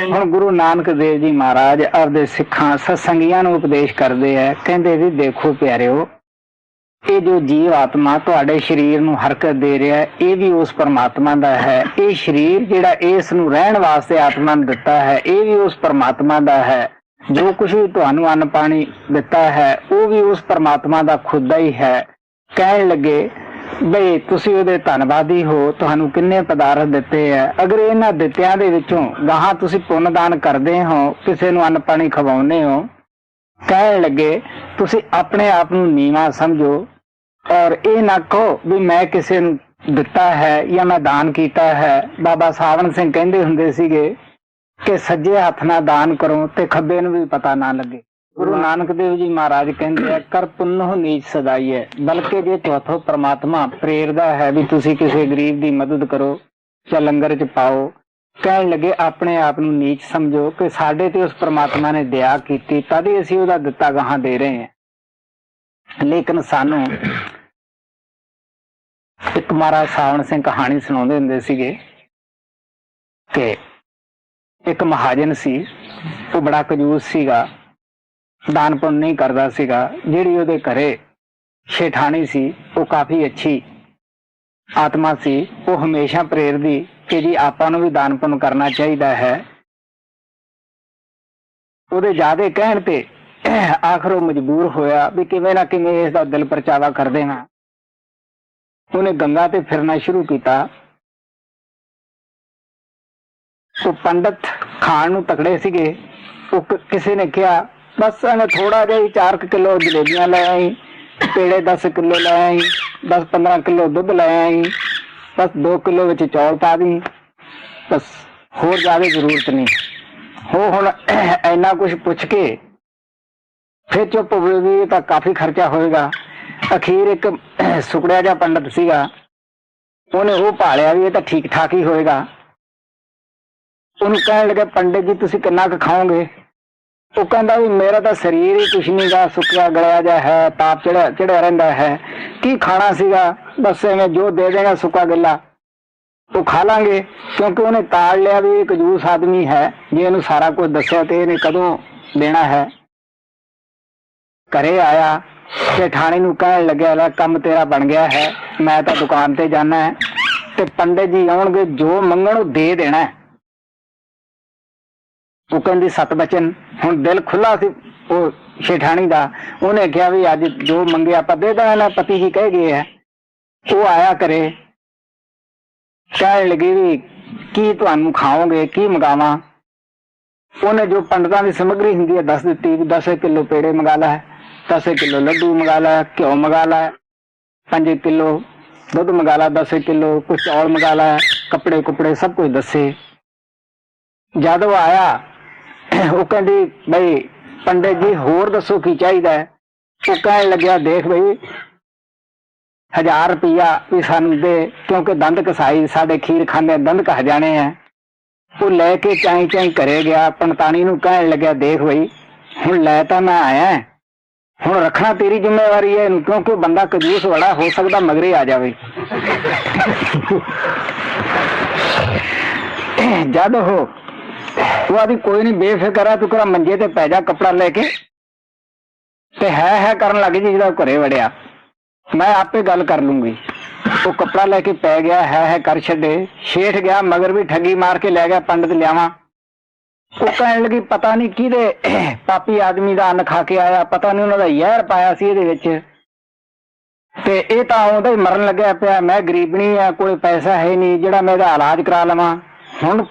ਹੁਣ ਗੁਰੂ ਨਾਨਕ ਦੇਵ ਜੀ ਮਹਾਰਾਜ ਆਪਦੇ ਸਿੱਖਾਂ ਸਤਸੰਗੀਆਂ ਨੂੰ ਉਪਦੇਸ਼ ਕਰਦੇ ਆ, ਕਹਿੰਦੇ ਵੀ ਦੇਖੋ ਪਿਆਰਿਓ, ਇਹ ਜੋ ਜੀਵ ਆਤਮਾ ਤੁਹਾਡੇ ਸਰੀਰ ਨੂੰ ਹਰਕਤ ਦੇ ਰਿਹਾ ਹੈ, ਇਹ ਵੀ ਉਸ ਪਰਮਾਤਮਾ ਦਾ ਹੈ। ਇਹ ਸਰੀਰ ਜਿਹੜਾ ਇਸ ਨੂੰ ਰਹਿਣ ਵਾਸਤੇ ਆਤਮਾ ਨੂੰ ਦਿੱਤਾ ਹੈ, ਇਹ ਵੀ ਉਸ ਪਰਮਾਤਮਾ ਦਾ ਹੈ। ਜੋ ਕੁਝ ਵੀ ਤੁਹਾਨੂੰ ਅੰਨ ਪਾਣੀ ਦਿੱਤਾ ਹੈ, ਉਹ ਵੀ ਉਸ ਪਰਮਾਤਮਾ ਦਾ ਖੁਦ ਦਾ ਹੀ ਹੈ। ਕਹਿਣ ਲੱਗੇ ਬਈ ਤੁਸੀਂ ਉਹਦੇ ਧੰਨਵਾਦੀ ਹੋ, ਤੁਹਾਨੂੰ ਕਿੰਨੇ ਪਦਾਰਥ ਦਿੱਤੇ ਹੈ। ਅਗਰ ਇਹਨਾਂ ਦਿੱਤਿਆਂ ਦੇ ਵਿੱਚੋਂ ਗਾਹਾਂ ਤੁਸੀਂ ਪੁੰਨ ਦਾਨ ਕਰਦੇ ਹੋ, ਕਿਸੇ ਨੂੰ ਅੰਨ ਪਾਣੀ ਖਵਾਉਂਦੇ ਹੋ, ਕਹਿਣ ਲੱਗੇ ਤੁਸੀਂ ਆਪਣੇ ਆਪ ਨੂੰ ਨੀਵਾਂ ਸਮਝੋ ਔਰ ਇਹ ਨਾ ਕਹੋ ਵੀ ਮੈਂ ਕਿਸੇ ਨੂੰ ਦਿੱਤਾ ਹੈ ਜਾਂ ਮੈਂ ਦਾਨ ਕੀਤਾ ਹੈ। ਬਾਬਾ ਸਾਵਣ ਸਿੰਘ ਕਹਿੰਦੇ ਹੁੰਦੇ ਸੀਗੇ ਕਿ ਸੱਜੇ ਹੱਥ ਨਾਲ ਦਾਨ ਕਰੋ ਤੇ ਖੱਬੇ ਨੂੰ ਵੀ ਪਤਾ ਨਾ ਲੱਗੇ। ਗੁਰੂ ਨਾਨਕ ਦੇਵ ਜੀ ਮਹਾਰਾਜ ਕਹਿੰਦੇ ਆ, ਕਰ ਪੁੰਨਹੁ ਨੀਚ ਸਦਾਈ ਹੈ। ਬਲਕਿ ਜੇ ਤੁਹਾਥੋਂ ਪ੍ਰਮਾਤਮਾ ਪ੍ਰੇਰਦਾ ਹੈ ਵੀ ਤੁਸੀਂ ਕਿਸੇ ਗਰੀਬ ਦੀ ਮਦਦ ਕਰੋ ਜਾਂ ਲੰਗਰ 'ਚ ਪਾਓ, ਕਹਿਣ ਲੱਗੇ ਆਪਣੇ ਆਪ ਨੂੰ ਨੀਚ ਸਮਝੋ ਕਿ ਸਾਡੇ ਤੇ ਉਸ ਪ੍ਰਮਾਤਮਾ ਨੇ ਦਇਆ ਕੀਤੀ, ਤਦ ਹੀ ਅਸੀਂ ਉਹਦਾ ਦਿੱਤਾ ਗਾਹਾਂ ਦੇ ਰਹੇ ਹਾਂ। ਲੇਕਿਨ ਸਾਨੂੰ ਇੱਕ ਮਹਾਰਾਜ ਸਾਵਣ ਸਿੰਘ ਕਹਾਣੀ ਸੁਣਾਉਂਦੇ ਹੁੰਦੇ ਸੀਗੇ ਕਿ ਇੱਕ ਮਹਾਜਨ ਸੀ, ਉਹ ਬੜਾ ਕੰਜੂਸ ਸੀਗਾ, ਦਾਨ ਪੁੰਨ ਨਹੀਂ ਕਰਦਾ ਸੀਗਾ। ਜਿਹੜੀ ਉਹਦੇ ਘਰੇ ਸ਼ੇਠਾਣੀ ਸੀ, ਉਹ ਕਾਫੀ ਅੱਛੀ ਆਤਮਾ ਸੀ। ਉਹ ਹਮੇਸ਼ਾ ਪ੍ਰੇਰਦੀ ਕਿ ਜੀ ਆਪਾਂ ਨੂੰ ਵੀ ਦਾਨ ਪੁੰਨ ਕਰਨਾ ਚਾਹੀਦਾ ਹੈ। ਉਹਦੇ ਜ਼ਿਆਦੇ ਕਹਿਣ ਤੇ ਆਖਰ ਉਹ ਮਜਬੂਰ ਹੋਇਆ ਵੀ ਕਿਵੇਂ ਨਾ ਕਿਵੇਂ ਇਸ ਦਾ ਦਿਲ ਪਰਚਾਵਾ ਕਰ ਦੇਣਾ। ਉਹਨੇ ਗੰਗਾ ਤੇ ਫਿਰਨਾ ਸ਼ੁਰੂ ਕੀਤਾ। ਉਹ ਪੰਡਤ ਖਾਣ ਨੂੰ ਤਕੜੇ ਸੀਗੇ। ਉਹ ਕਿਸੇ ਨੇ ਕਿਹਾ ਬਸ ਇਹਨੇ ਥੋੜਾ ਜਿਹਾ 4 ਕਿਲੋ ਜਲੇਬੀਆਂ ਲੈ ਆਈ, ਪੇੜੇ 10 ਕਿਲੋ ਲੈ ਆਈ, 10-15 ਕਿਲੋ ਦੁੱਧ ਲੈ ਆਈ, ਬਸ 2 ਕਿਲੋ ਵਿੱਚ ਚੌਲ ਪਾ ਦੀ, ਬਸ ਹੋਰ ਜ਼ਿਆਦਾ ਜ਼ਰੂਰਤ ਨਹੀਂ। ਹੁਣ ਇੰਨਾ ਕੁਝ ਪੁੱਛ ਕੇ ਫਿਰ ਚੁੱਪ ਹੋਵੇ ਵੀ ਇਹ ਤਾਂ ਕਾਫੀ ਖਰਚਾ ਹੋਏਗਾ। ਅਖੀਰ ਇੱਕ ਸੁਕੜਿਆ ਜਿਹਾ ਪੰਡਤ ਸੀਗਾ, ਉਹਨੇ ਉਹ ਭਾਲਿਆ ਵੀ ਇਹ ਤਾਂ ਠੀਕ ਠਾਕ ਹੀ ਹੋਏਗਾ। ਉਹਨੂੰ ਕਹਿਣ ਲੱਗਾ, ਪੰਡਿਤ ਜੀ ਤੁਸੀਂ ਕਿੰਨਾ ਕੁ ਖਾਓਗੇ? ਉਹ ਕਹਿੰਦਾ ਵੀ ਮੇਰਾ ਤਾਂ ਸਰੀਰ ਹੀ ਕੁਛ ਨਹੀਂ ਗਾ, ਸੁੱਕਿਆ ਗਲਿਆ ਜਿਹਾ ਹੈ, ਤਾਪ ਚੜਿਆ ਰਹਿੰਦਾ ਹੈ, ਕੀ ਖਾਣਾ ਸੀਗਾ, ਬਸ ਐਵੇਂ ਜੋ ਦੇ ਦੇਗਾ ਸੁੱਕਾ ਗਿੱਲਾ ਉਹ ਖਾ ਲਾਂਗੇ। ਕਿਉਂਕਿ ਉਹਨੇ ਤਾੜ ਲਿਆ ਵੀ ਇਹ ਕੰਜੂਸ ਆਦਮੀ ਹੈ, ਜੇ ਇਹਨੂੰ ਸਾਰਾ ਕੁਝ ਦੱਸਿਆ ਤੇ ਇਹਨੇ ਕਦੋਂ ਦੇਣਾ ਹੈ। ਘਰੇ ਆਇਆ, ਜੇਠਾਣੀ ਨੂੰ ਕਹਿਣ ਲੱਗਿਆ, ਲੈ ਕੰਮ ਤੇਰਾ ਬਣ ਗਿਆ ਹੈ, ਮੈਂ ਤਾਂ ਦੁਕਾਨ ਤੇ ਜਾਣਾ ਹੈ ਤੇ ਪੰਡਿਤ ਜੀ ਆਉਣਗੇ, ਜੋ ਮੰਗਣ ਉਹ ਦੇ ਦੇਣਾ ਹੈ। ਉਹ ਕਹਿੰਦੀ 7 ਬਚਨ। ਹੁਣ ਦਿਲ ਖੁੱਲਾ ਸੀ ਉਹ ਸ਼ੇਠਾਣੀ ਦਾ, ਉਹਨੇ ਕਿਹਾ ਵੀ ਅੱਜ ਜੋ ਮੰਗੇ ਆਪਾਂ ਦੇ ਦੇਣਾ, ਪਤੀ ਜੀ ਕਹਿ ਗਏ ਹੈ। ਉਹ ਆਇਆ ਕਰੇ, ਕਹਿਣ ਲੱਗੀ ਵੀ ਕੀ ਤੁਹਾਨੂੰ ਖਾਓਗੇ, ਕੀ ਮੰਗਾਵਾਂ? ਉਹਨੇ ਜੋ ਪੰਡਤਾਂ ਦੀ ਸਮੱਗਰੀ ਹੁੰਦੀ ਹੈ ਦੱਸ ਦਿੱਤੀ ਵੀ 10 ਕਿਲੋ ਪੇੜੇ ਮੰਗਾ ਲੈ, 10 ਕਿਲੋ ਲੱਡੂ ਮੰਗਾ ਲੈ, ਘਿਓ ਮੰਗਾ ਲੈ, 5 ਕਿਲੋ ਦੁੱਧ ਮੰਗਾ ਲੈ, 10 ਕਿਲੋ ਕੁਛ ਚੌਲ ਮੰਗਾ ਲੈ, ਕੱਪੜੇ ਕੁਪੜੇ ਸਭ ਕੁਝ ਦੱਸੇ। ਜਦੋਂ ਆਇਆ ਉਹ ਕਹਿੰਦੀ ਬਈ ਪੰਡਿਤ ਜੀ ਹੋਰ ਦੱਸੋ ਕੀ ਚਾਹੀਦਾ ਹੈ? ਉਹ ਕਹਿਣ ਲੱਗਿਆ, ਦੇਖ ਬਈ 1000 ਰੁਪਇਆ ਵੀ ਸਾਨੂੰ ਦੇ, ਕਿਉਂਕਿ ਦੰਦ ਕਸਾਈ ਸਾਡੇ ਖੀਰ ਖਾਂਦੇ ਦੰਦ ਕਹ ਜਾਣੇ ਹੈ। ਉਹ ਲੈ ਕੇ ਚਾਈ ਘਰੇ ਗਿਆ। ਪੰਡਤਾਣੀ ਨੂੰ ਕਹਿਣ ਲੱਗਿਆ, ਦੇਖ ਬਈ ਹੁਣ ਲੈ ਤਾਂ ਮੈਂ ਆਇਆ, ਹੁਣ ਰੱਖਣਾ ਤੇਰੀ ਜ਼ਿੰਮੇਵਾਰੀ ਹੈ ਇਹਨੂੰ, ਕਿਉਂਕਿ ਬੰਦਾ ਕੰਜੂਸ ਬੜਾ, ਹੋ ਸਕਦਾ ਮਗਰੇ ਆ ਜਾਵੇ। ਜਦ ਉਹ ਆਦੀ ਕੋਈ ਨਹੀਂ ਬੇਫਿਕਰ ਆ, ਤੂੰ ਕਰਾ ਮੰਜੇ ਤੇ ਪੈ ਜਾ ਕੱਪੜਾ ਲੈ ਕੇ, ਤੇ ਹੈ ਕਰਨ ਲੱਗ ਜੀ ਜਿਹੜਾ ਘਰੇ ਵੜਿਆ, ਮੈਂ ਆਪੇ ਗੱਲ ਕਰ ਲੂੰਗੀ। ਉਹ ਕੱਪੜਾ ਲੈ ਕੇ ਪੈ ਗਿਆ, ਹੈ ਕਰ ਛੱਡੇ। ਸ਼ੇਠ ਗਿਆ ਮਗਰ ਵੀ ਠੱਗੀ ਮਾਰ ਕੇ ਲੈ ਗਿਆ, ਪੰਡਤ ਲਿਆਵਾਂ। ਉਹ ਕਹਿਣ ਲੱਗੀ ਪਤਾ ਨਹੀਂ ਕਿਹਦੇ ਪਾਪੀ ਆਦਮੀ ਦਾ ਅੰਨ ਖਾ ਕੇ ਆਇਆ, ਪਤਾ ਨਹੀਂ ਉਹਨਾਂ ਦਾ ਜ਼ਹਿਰ ਪਾਇਆ ਸੀ ਇਹਦੇ ਵਿੱਚ, ਤੇ ਇਹ ਤਾਂ ਆਉਂਦਾ ਹੀ ਮਰਨ ਲੱਗਿਆ ਪਿਆ। ਮੈਂ ਗਰੀਬਣੀ ਆ, ਕੋਈ ਪੈਸਾ ਹੈ ਨਹੀਂ ਜਿਹੜਾ ਮੈਂ ਇਹਦਾ ਇਲਾਜ ਕਰਾ ਲਵਾਂ। ਹੁਣ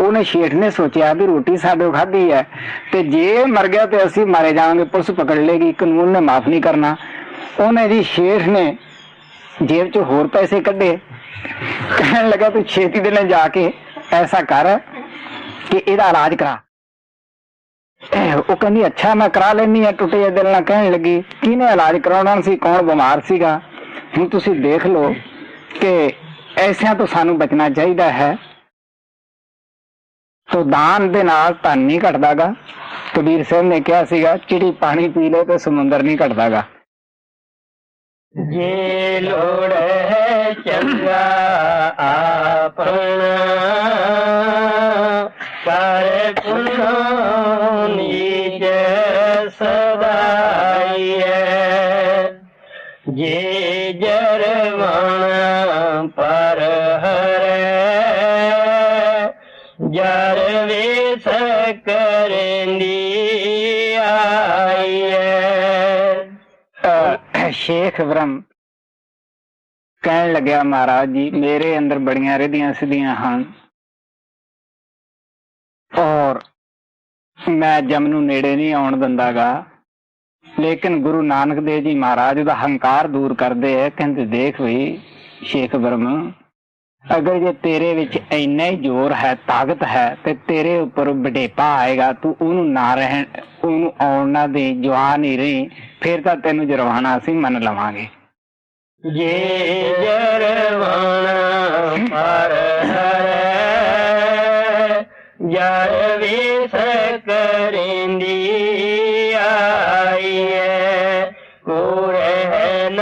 ਉਹਨੇ ਸ਼ੇਠ ਨੇ ਸੋਚਿਆ ਵੀ ਰੋਟੀ ਸਾਡੇ ਖਾਧੀ ਹੈ, ਤੇ ਜੇ ਮਰ ਗਿਆ ਤੇ ਅਸੀਂ ਮਾਰੇ ਜਾਵਾਂਗੇ, ਪੁਲਿਸ ਪਕੜ ਲੇਗੀ, ਕਾਨੂੰਨ ਨੇ ਮਾਫ ਨਹੀਂ ਕਰਨਾ। ਉਹਨੇ ਜੀ ਸ਼ੇਠ ਨੇ ਜੇਬ ਚ ਹੋਰ ਪੈਸੇ ਕੱਢੇ, ਕਹਿਣ ਲੱਗਾ ਤੂੰ ਛੇਤੀ ਦੇ ਨਾਲ ਜਾ ਕੇ ਐਸਾ ਕਰ ਕਿ ਇਹਦਾ ਇਲਾਜ ਕਰਾ। ਉਹ ਕਹਿੰਦੀ ਅੱਛਾ ਮੈਂ ਕਰਾ ਲੈਣੀ ਆ, ਟੁੱਟੇ ਜਿਹੇ ਦਿਲ ਨਾਲ ਕਹਿਣ ਲੱਗੀ ਕਿਹਨੇ ਇਲਾਜ ਕਰਾਉਣਾ ਸੀ, ਕੌਣ ਬਿਮਾਰ ਸੀਗਾ। ਹੁਣ ਤੁਸੀਂ ਦੇਖ ਲਓ ਕਿ ਐਸਿਆਂ ਤੋਂ ਸਾਨੂੰ ਬਚਣਾ ਚਾਹੀਦਾ ਹੈ। ਤੋ ਦਾਨ ਦੇ ਨਾਲ ਧਨ ਨਹੀਂ ਘਟਦਾਗਾ। ਕਬੀਰ ਸਾਹਿਬ ਨੇ ਕਿਹਾ ਸੀਗਾ ਚਿੜੀ ਪਾਣੀ ਪੀ ਲੈ ਤੇ ਸਮੁੰਦਰ ਨਹੀਂ ਘਟਦਾਗਾ। ਜੇ ਲੋੜ ਹੈ ਚੰਗਾ ਆਪਣਾ, ਕਰ ਪੁਨੋ ਨੀਜ ਸਦਾਈਐ। ਜੇ ਜਰਵਾਣਾ ਪਰ ਹਰੈ, ਜਰ ਵੇਸ ਕਰਨੀ ਆਈਐ। ਸ਼ੇਖ ਬ੍ਰਹਮ ਕਹਿਣ ਲੱਗਿਆ ਮਹਾਰਾਜ ਜੀ ਮੇਰੇ ਅੰਦਰ ਬੜੀਆਂ ਰਿਧੀਆਂ ਸਿੱਧੀਆਂ ਹਨ, ਔਰ ਮੈਂ ਜਮ ਨੂੰ ਨੇੜੇ ਨਹੀਂ ਆਉਣ ਦਿੰਦਾਗਾ, ਲੇਕਿਨ ਗੁਰੂ ਨਾਨਕ ਦੇਵ ਜੀ ਮਹਾਰਾਜ ਉਹਦਾ ਹੰਕਾਰ ਦੂਰ ਕਰਦੇ ਹੈ। ਕਹਿੰਦੇ ਦੇਖ ਵੀ ਸ਼ੇਖ ਬ੍ਰਹਮ, ਅਗਰ ਜੇ ਤੇਰੇ ਵਿੱਚ ਇੰਨਾ ਹੀ ਜ਼ੋਰ ਹੈ, ਤਾਕਤ ਹੈ, ਤੇ ਤੇਰੇ ਉੱਪਰ ਵਡੇਪਾ ਆਏਗਾ, ਤੂੰ ਉਹਨੂੰ ਨਾ ਰਹਿਣ, ਉਹਨੂੰ ਆਉਣ ਨਾ ਦੇ, ਜਵਾਨ ਹੀ ਰਹੀ, ਫਿਰ ਤਾਂ ਤੈਨੂੰ ਜਰਵਾਣਾ ਅਸੀਂ ਮੰਨ ਲਵਾਂਗੇ। ਜੇ ਜਰਵਾਣਾ ਪਰ ਹਰੈ, ਜਰ ਵੇਸ ਕਰੇਂਦੀ ਆਈਐ। ਕੋ ਰਹਿ ਨ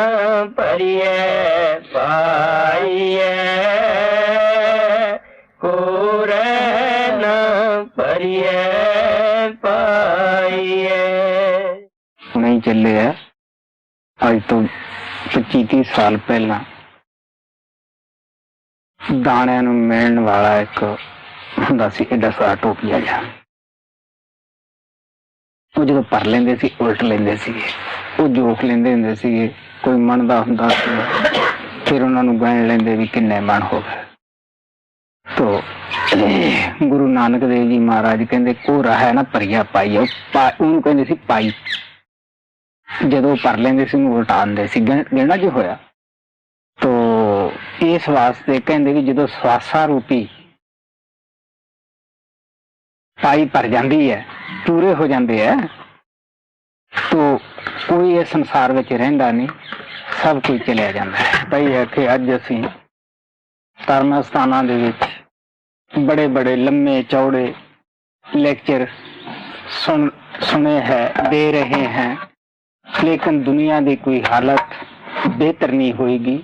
ਭਰੀਐ ਪਾਈਐ, ਕੋ ਰਹਿ ਨ ਭਰੀਐ ਪਾਈਐ। ਨਹੀਂ ਚੱਲੇ ਆ ਅੱਜ ਤੋਂ 25-30 ਸਾਲ ਪਹਿਲਾਂ ਦਾਣਿਆਂ ਨੂੰ ਮਿਲਣ ਵਾਲਾ ਇੱਕ ਹੁੰਦਾ ਸੀ ਏਡਾ ਸਾਰਾ ਟੋਪੀਆ ਜਿਹਾ। ਉਹ ਜਦੋਂ ਭਰ ਲੈਂਦੇ ਸੀ ਉਲਟ ਲੈਂਦੇ ਸੀਗੇ, ਉਹ ਜੋਖ ਲੈਂਦੇ ਹੁੰਦੇ ਸੀਗੇ, ਕੋਈ ਮਣਦਾ ਹੁੰਦਾ ਸੀ, ਫਿਰ ਉਹਨਾਂ ਨੂੰ ਗਣ ਲੈਂਦੇ ਵੀ ਕਿੰਨੇ ਮਣ ਹੋ ਗਏ। ਤੋ ਗੁਰੂ ਨਾਨਕ ਦੇਵ ਜੀ ਮਹਾਰਾਜ ਕਹਿੰਦੇ ਕੋਰਾ ਹੈ ਨਾ ਭਰੀਆ ਪਾਈ, ਉਹਨੂੰ ਕਹਿੰਦੇ ਸੀ ਪਾਈ। ਜਦੋਂ ਭਰ ਲੈਂਦੇ ਸੀ ਉਹਨੂੰ ਉਲਟਾ ਦਿੰਦੇ ਸੀ, ਗਿਣਨਾ ਜੋ ਹੋਇਆ। ਤੋ ਇਸ ਵਾਸਤੇ ਕਹਿੰਦੇ ਵੀ ਜਦੋਂ ਸਵਾਸਾ ਰੂਪੀ ਪਾਈ ਭਰ ਜਾਂਦੀ ਹੈ, ਪੂਰੇ ਹੋ ਜਾਂਦੇ ਹੈ, ਤੋ ਕੋਈ ਇਸ ਸੰਸਾਰ ਵਿੱਚ ਰਹਿੰਦਾ ਨਹੀਂ, ਸਭ ਕੁਝ ਚਲਿਆ ਜਾਂਦਾ ਹੈ। ਭਾਈ ਹੈ ਕਿ ਅੱਜ ਅਸੀਂ ਧਰਮ ਸਥਾਨਾਂ ਦੇ ਵਿੱਚ ਬੜੇ ਬੜੇ ਲੰਮੇ ਚੌੜੇ ਲੈਕਚਰ ਸੁਣੇ ਹੈ, ਦੇ ਰਹੇ हैं, ਲੇਕਿਨ ਦੁਨੀਆ ਦੀ ਕੋਈ ਹਾਲਤ ਬਿਹਤਰ ਨਹੀਂ ਹੋਏਗੀ।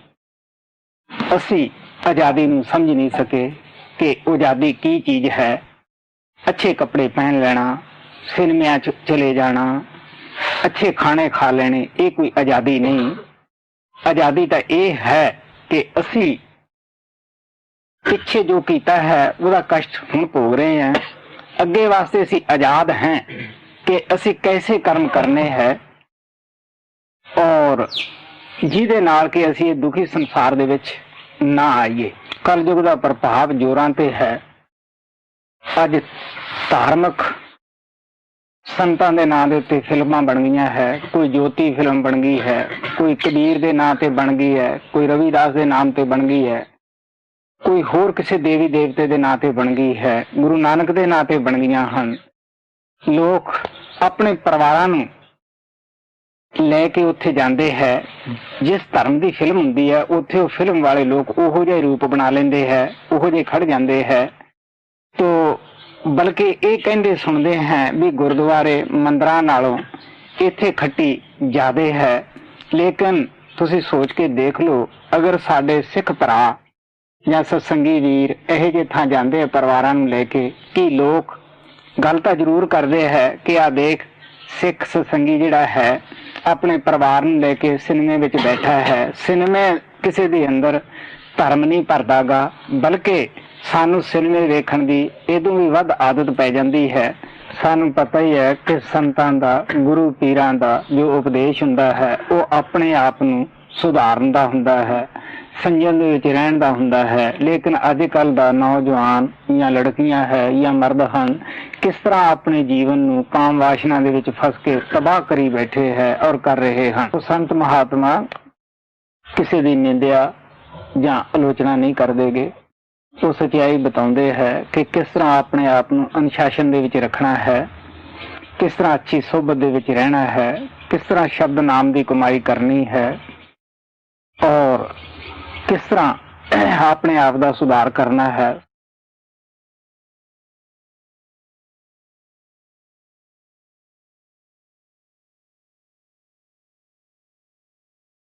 ਅਸੀਂ ਆਜ਼ਾਦੀ ਨੂੰ ਸਮਝ ਨਹੀਂ ਸਕੇ ਕਿ ਆਜ਼ਾਦੀ ਕੀ ਚੀਜ਼ ਹੈ। ਅੱਛੇ ਕੱਪੜੇ ਪਹਿਨ ਲੈਣਾ, ਸਿਨੇਮਿਆਂ 'ਚ ਚਲੇ ਜਾਣਾ, ਅੱਛੇ ਖਾਣੇ ਖਾ ਲੈਣੇ, ਇਹ ਕੋਈ ਆਜ਼ਾਦੀ ਨਹੀਂ। ਆਜ਼ਾਦੀ ਤਾਂ ਇਹ ਹੈ ਕਿ ਅਸੀਂ ਪਿੱਛੇ ਜੋ ਕੀਤਾ ਹੈ ਉਹਦਾ ਕਸ਼ਟ ਹੁਣ ਭੋਗ ਰਹੇ ਹਾਂ। ਅੱਗੇ ਵਾਸਤੇ ਅਸੀਂ ਆਜ਼ਾਦ हैं ਕਿ ਅਸੀਂ ਕੈਸੇ ਕਰਮ ਕਰਨੇ ਹੈ, ਔਰ ਜਿਹਦੇ ਨਾਲ ਕਿ ਅਸੀਂ ਇਹ ਦੁਖੀ ਸੰਸਾਰ ਦੇ ਵਿੱਚ ਨਾ ਆਈਏ। ਕਲਯੁਗ ਦਾ ਪ੍ਰਭਾਵ ਜ਼ੋਰਾਂ ਤੇ ਹੈ। ਅੱਜ ਧਾਰਮਿਕ ਸੰਤਾਂ ਦੇ ਨਾਂ ਦੇ ਉੱਤੇ ਫਿਲਮਾਂ ਬਣ ਗਈਆਂ ਹੈ। ਕੋਈ ਜੋਤੀ ਫਿਲਮ ਬਣ ਗਈ ਹੈ, ਕੋਈ ਕਬੀਰ ਦੇ ਨਾਂ ਤੇ ਬਣ ਗਈ ਹੈ, ਕੋਈ ਰਵਿਦਾਸ ਦੇ ਨਾਮ ਤੇ ਬਣ ਗਈ ਹੈ, ਕੋਈ ਹੋਰ ਕਿਸੇ ਦੇਵੀ ਦੇਵਤੇ ਦੇ ਨਾਂ ਤੇ ਬਣ ਗਈ ਹੈ, ਗੁਰੂ ਨਾਨਕ ਦੇ ਨਾਂ ਤੇ ਬਣ ਗਈਆਂ ਹਨ। ਲੋਕ ਆਪਣੇ ਪਰਿਵਾਰਾਂ ਨੂੰ ਲੈ ਕੇ ਉੱਥੇ ਜਾਂਦੇ ਹੈ। ਜਿਸ ਧਰਮ ਦੀ ਫਿਲਮ ਹੁੰਦੀ ਹੈ ਉੱਥੇ ਉਹ ਫਿਲਮ ਵਾਲੇ ਲੋਕ ਉਹੋ ਜਿਹੇ ਰੂਪ ਬਣਾ ਲੈਂਦੇ ਹੈ, ਉਹੋ ਜਿਹੇ ਖੜ ਜਾਂਦੇ ਹੈ। ਤੋ ਬਲਕਿ ਇਹ ਕਹਿੰਦੇ ਸੁਣਦੇ ਹੈ ਵੀ ਗੁਰਦੁਆਰੇ ਮੰਦਰਾਂ ਨਾਲੋਂ ਇੱਥੇ ਖੱਟੀ ਜ਼ਿਆਦਾ ਹੈ। ਲੇਕਿਨ ਤੁਸੀਂ ਸੋਚ ਕੇ ਦੇਖ ਲਓ, ਅਗਰ ਸਾਡੇ ਸਿੱਖ ਭਰਾ ਜਾਂ ਸਤਸੰਗੀ ਵੀਰ ਇਹੋ ਜਿਹੇ ਥਾਂ ਜਾਂਦੇ ਆ ਪਰਿਵਾਰਾਂ ਨੂੰ ਲੈ ਕੇ, ਕਿ ਲੋਕ ਗੱਲ ਤਾਂ ਜ਼ਰੂਰ ਕਰਦੇ ਹੈ ਕਿ ਆ ਦੇਖ ਸਿੱਖ ਸਤਸੰਗੀ ਜਿਹੜਾ ਹੈ ਆਪਣੇ ਪਰਿਵਾਰ ਨੂੰ ਲੈ ਕੇ ਸਿਨੇਮੇ ਵਿੱਚ ਬੈਠਾ ਹੈ। ਸਿਨੇਮੇ ਕਿਸੇ ਦੇ ਅੰਦਰ ਧਰਮ ਨਹੀਂ ਭਰਦਾਗਾ, ਬਲਕਿ ਸਾਨੂੰ ਸਿਨੇਮੇ ਵੇਖਣ ਦੀ ਇਹਦੋਂ ਵੀ ਵੱਧ ਆਦਤ ਪੈ ਜਾਂਦੀ ਹੈ। ਸਾਨੂੰ ਪਤਾ ਹੀ ਹੈ ਕਿ ਸੰਤਾਂ ਦਾ, ਗੁਰੂ ਪੀਰਾਂ ਦਾ ਜੋ ਉਪਦੇਸ਼ ਹੁੰਦਾ ਹੈ ਉਹ ਆਪਣੇ ਆਪ ਨੂੰ ਸੁਧਾਰਨ ਦਾ ਹੁੰਦਾ ਹੈ, ਸੰਜਮ ਦੇ ਵਿੱਚ ਰਹਿਣ ਦਾ ਹੁੰਦਾ ਹੈ। ਲੇਕਿਨ ਅੱਜ ਕੱਲ੍ਹ ਦਾ ਨੌਜਵਾਨ ਜਾਂ ਲੜਕੀਆਂ ਹੈ ਜਾਂ ਮਰਦ ਹਨ, ਕਿਸ ਤਰ੍ਹਾਂ ਆਪਣੇ ਜੀਵਨ ਨੂੰ ਕਾਮ ਵਾਸ਼ਨਾ ਦੇ ਵਿੱਚ ਫਸ ਕੇ ਤਬਾਹ ਕਰੀ ਬੈਠੇ ਹੈ ਔਰ ਕਰ ਰਹੇ ਹਨ। ਸੰਤ ਮਹਾਤਮਾ ਕਿਸੇ ਦੀ ਨਿੰਦਿਆ ਜਾਂ ਆਲੋਚਨਾ ਨਹੀਂ ਕਰਦੇਗੇ। ਉਹ ਸੱਚਾਈ ਬਤਾਉਂਦੇ ਹੈ ਕਿ ਕਿਸ ਤਰ੍ਹਾਂ ਆਪਣੇ ਆਪ ਨੂੰ ਅਨੁਸ਼ਾਸਨ ਦੇ ਵਿੱਚ ਰੱਖਣਾ ਹੈ, ਕਿਸ ਤਰ੍ਹਾਂ ਅੱਛੀ ਸੋਭਤ ਦੇ ਵਿੱਚ ਰਹਿਣਾ ਹੈ, ਕਿਸ ਤਰ੍ਹਾਂ ਸ਼ਬਦ ਨਾਮ ਦੀ ਕਮਾਈ ਕਰਨੀ ਹੈ ਔਰ ਕਿਸ ਤਰ੍ਹਾਂ ਆਪਣੇ ਆਪ ਦਾ ਸੁਧਾਰ ਕਰਨਾ ਹੈ।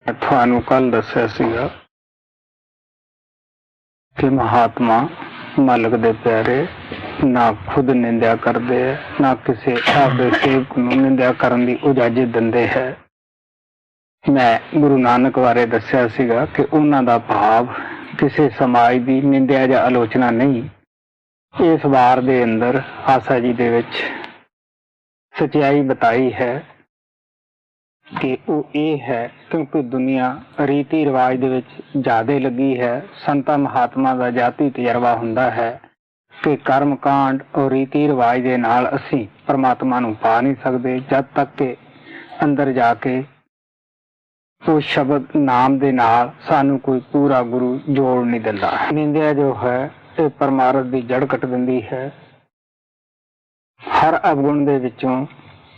ਤੁਹਾਨੂੰ ਕੱਲ ਦੱਸਿਆ ਸੀਗਾ ਕਿ ਮਹਾਤਮਾ ਮਾਲਕ ਦੇ ਪਿਆਰੇ ਨਾ ਖੁਦ ਨਿੰਦਿਆ ਕਰਦੇ ਹੈ, ਨਾ ਕਿਸੇ ਆਪਦੇ ਸੇਵਕ ਨੂੰ ਨਿੰਦਿਆ ਕਰਨ ਦੀ ਇਜਾਜ਼ਤ ਦਿੰਦੇ ਹੈ। ਮੈਂ ਗੁਰੂ ਨਾਨਕ ਬਾਰੇ ਦੱਸਿਆ ਸੀਗਾ ਕਿ ਉਹਨਾਂ ਦਾ ਭਾਵ ਕਿਸੇ ਸਮਾਜ ਦੀ ਨਿੰਦਿਆ ਜਾਂ ਆਲੋਚਨਾ ਨਹੀਂ। ਇਸ ਵਾਰ ਦੇ ਅੰਦਰ ਆਸਾ ਜੀ ਦੇ ਵਿੱਚ ਸਚਾਈ ਬਤਾਈ ਹੈ ਕਿ ਉਹ ਇਹ ਹੈ ਕਿਉਂਕਿ ਦੁਨੀਆ ਰੀਤੀ ਰਿਵਾਜ ਦੇ ਵਿੱਚ ਜ਼ਿਆਦਾ ਲੱਗੀ ਹੈ। ਸੰਤਾਂ ਮਹਾਤਮਾ ਦਾ ਜਾਤੀ ਤਜਰਬਾ ਹੁੰਦਾ ਹੈ ਕਿ ਕਰਮ ਕਾਂਡ ਔਰ ਰੀਤੀ ਰਿਵਾਜ ਦੇ ਨਾਲ ਅਸੀਂ ਪਰਮਾਤਮਾ ਨੂੰ ਪਾ ਨਹੀਂ ਸਕਦੇ ਜਦ ਤੱਕ ਕਿ ਅੰਦਰ ਜਾ ਕੇ ਉਹ ਸ਼ਬਦ ਨਾਮ ਦੇ ਨਾਲ ਸਾਨੂੰ ਕੋਈ ਪੂਰਾ ਗੁਰੂ ਜੋੜ ਨਹੀਂ ਦਿੰਦਾ। ਨਿੰਦਿਆ ਜੋ ਹੈ ਇਹ ਪਰਮਾਰਥ ਦੀ ਜੜ ਕੱਟ ਦਿੰਦੀ ਹੈ। ਹਰ ਅਵਗੁਣ ਦੇ ਵਿੱਚੋਂ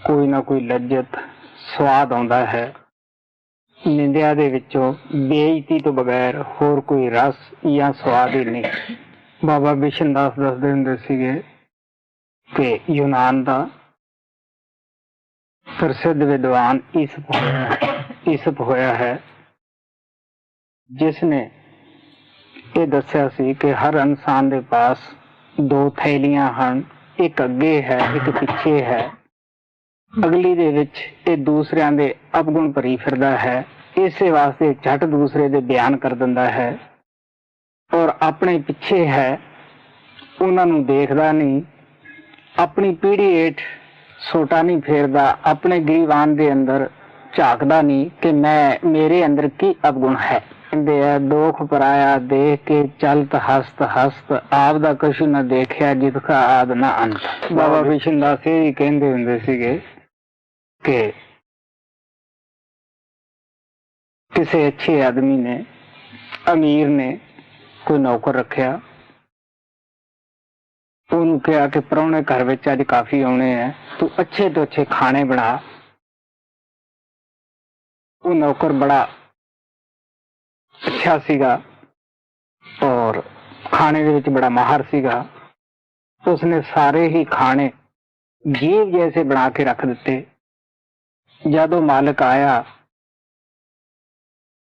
ਕੋਈ ਨਾ ਕੋਈ ਲੱਜਤ ਸਵਾਦ ਆਉਂਦਾ ਹੈ। ਨਿੰਦਿਆ ਦੇ ਵਿੱਚੋਂ ਬੇਇੱਜ਼ਤੀ ਤੋਂ ਬਗੈਰ ਹੋਰ ਕੋਈ ਰਸ ਜਾਂ ਸਵਾਦ ਹੀ ਨਹੀਂ। ਬਾਬਾ ਬਿਸ਼ਨ ਦਾਸ ਦੱਸਦੇ ਹੁੰਦੇ ਸੀਗੇ ਕਿ ਯੂਨਾਨ ਦਾ ਪ੍ਰਸਿੱਧ ਵਿਦਵਾਨ ਈਸਪ ਹੋਇਆ ਹੈ, ਜਿਸ ਨੇ ਇਹ ਦੱਸਿਆ ਸੀ ਕਿ ਹਰ ਇਨਸਾਨ ਦੇ ਪਾਸ ਦੋ ਥੈਲੀਆਂ ਹਨ, ਇੱਕ ਅੱਗੇ ਹੈ ਇੱਕ ਪਿੱਛੇ ਹੈ। ਅਗਲੀ ਦੇ ਵਿੱਚ ਇਹ ਦੂਸਰਿਆਂ ਦੇ ਅਵਗੁਣ ਭਰੀ ਫਿਰਦਾ ਹੈ, ਇਸੇ ਵਾਸਤੇ ਝਟ ਦੂਸਰੇ ਦੇ ਬਿਆਨ ਕਰ ਦਿੰਦਾ ਹੈ। ਔਰ ਆਪਣੇ ਪਿੱਛੇ ਹੈ, ਉਹਨਾਂ ਨੂੰ ਦੇਖਦਾ ਨਹੀਂ, ਆਪਣੀ ਪੀੜ੍ਹੀ ਹੇਠ ਸੋਟਾ ਨਹੀਂ ਫੇਰਦਾ, ਆਪਣੇ ਗਰੀਬਾਨ ਦੇ ਅੰਦਰ ਝਾਕਦਾ ਨਹੀਂ ਕਿ ਮੇਰੇ ਅੰਦਰ ਕੀ ਅਵਗੁਣ ਹੈ। ਕਹਿੰਦੇ ਆ ਦੋਖ ਪਰਾਇਆ ਦੇਖ ਕੇ ਚਲਤ ਹਸਤ ਹਸਤ, ਆਪ ਦਾ ਕਛੂ ਨਾ ਦੇਖਿਆ ਜਿਤ ਕਾ ਆਦ ਨਾ ਅੰਤ। ਬਾਬਾ ਬਿਸ਼ਨ ਦਾਸ ਇਹ ਕਹਿੰਦੇ ਹੁੰਦੇ ਸੀਗੇ ਕਿ ਕਿਸੇ ਅੱਛੇ ਆਦਮੀ ਨੇ, ਅਮੀਰ ਨੇ ਕੋਈ ਨੌਕਰ ਰੱਖਿਆ। ਉਹਨੂੰ ਕਿਹਾ ਕਿ ਪ੍ਰਾਹੁਣੇ ਘਰ ਵਿੱਚ ਅੱਜ ਕਾਫੀ ਆਉਣੇ ਹੈ, ਤੂੰ ਅੱਛੇ ਤੋਂ ਅੱਛੇ ਖਾਣੇ ਬਣਾ। ਉਹ ਨੌਕਰ ਬੜਾ ਅੱਛਾ ਸੀਗਾ ਔਰ ਖਾਣੇ ਦੇ ਵਿੱਚ ਬੜਾ ਮਾਹਰ ਸੀਗਾ। ਉਸਨੇ ਸਾਰੇ ਹੀ ਖਾਣੇ ਜੀਵ ਜੈਸੇ ਬਣਾ ਕੇ ਰੱਖ ਦਿੱਤੇ। ਜਦੋਂ ਮਾਲਕ ਆਇਆ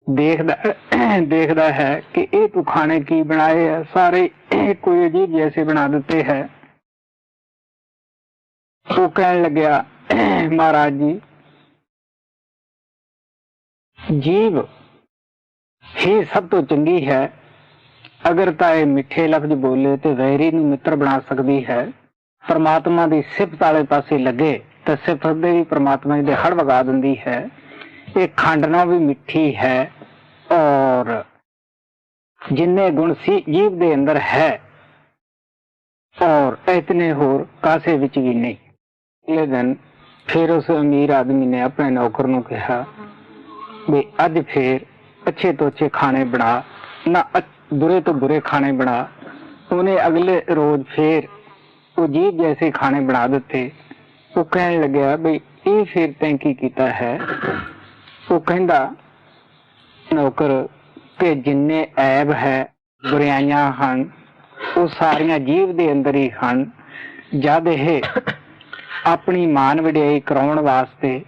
ਦੇਖਦਾ ਹੈ ਕਿ ਇਹ ਤੂੰ ਖਾਣੇ ਕੀ ਬਣਾਏ ਹੈ, ਸਾਰੇ ਕੋਈ ਅਜੀਬ ਜੈਸੇ ਬਣਾ ਦਿੱਤੇ ਹੈ। ਉਹ ਕਹਿਣ ਲੱਗਿਆ ਮਹਾਰਾਜ ਜੀ, ਜੀਵ ਹੀ ਸਭ ਤੋਂ ਚੰਗੀ ਹੈ। ਅਗਰ ਤਾਂ ਇਹ ਮਿੱਠੇ ਲਫ਼ਜ਼ ਬੋਲੇ ਤੇ ਵੈਰੀ ਨੂੰ ਮਿੱਤਰ ਬਣਾ ਸਕਦੀ ਹੈ। ਪਰਮਾਤਮਾ ਦੀ ਸਿਫਤ ਵਾਲੇ ਪਾਸੇ ਲੱਗੇ ਤਾਂ ਸਿਫਤ ਦੇ ਵੀ ਪਰਮਾਤਮਾ ਦੇ ਹੜ ਵਗਾ ਦਿੰਦੀ ਹੈ। ਇਹ ਖੰਡ ਨਾਲ ਵੀ ਮਿੱਠੀ ਹੈ ਔਰ ਜਿੰਨੇ ਗੁਣ ਸੀ ਜੀਵ ਦੇ ਅੰਦਰ ਹੈ ਔਰ ਇਤਨੇ ਹੋਰ ਕਾਸੇ ਵਿੱਚ ਵੀ ਨਹੀਂ। ਅਗਲੇ ਦਿਨ ਫਿਰ ਉਸ ਅਮੀਰ ਆਦਮੀ ਨੇ ਆਪਣੇ ਨੌਕਰ ਨੂੰ ਕਿਹਾ ਵੀ ਅੱਜ ਫੇਰ ਅੱਛੇ ਤੋਂ ਅੱਛੇ ਖਾਣੇ ਬਣਾ, ਨਾ ਬੁਰੇ ਤੋਂ ਬੁਰੇ ਖਾਣੇ ਬਣਾ। ਉਹਨੇ ਅਗਲੇ ਰੋਜ਼ ਫੇਰ ਉਹ ਜੀਵ ਜੈਸੇ ਖਾਣੇ ਬਣਾ ਦਿੱਤੇ। ਉਹ ਕਹਿਣ ਲੱਗਿਆ ਵੀ ਇਹ ਫੇਰ ਤੈਂ ਕੀ ਕੀਤਾ ਹੈ। ਉਹ ਕਹਿੰਦਾ ਨੌਕਰ ਕਿ ਜਿੰਨੇ ਐਬ ਹੈ, ਬੁਰਾਈਆਂ ਹਨ, ਉਹ ਸਾਰੀਆਂ ਜੀਵ ਦੇ ਅੰਦਰ ਹੀ ਹਨ। ਜਦ ਇਹ ਆਪਣੀ ਮਾਨ ਵਡਿਆਈ ਕਰਾਉਣ ਵਾਸਤੇ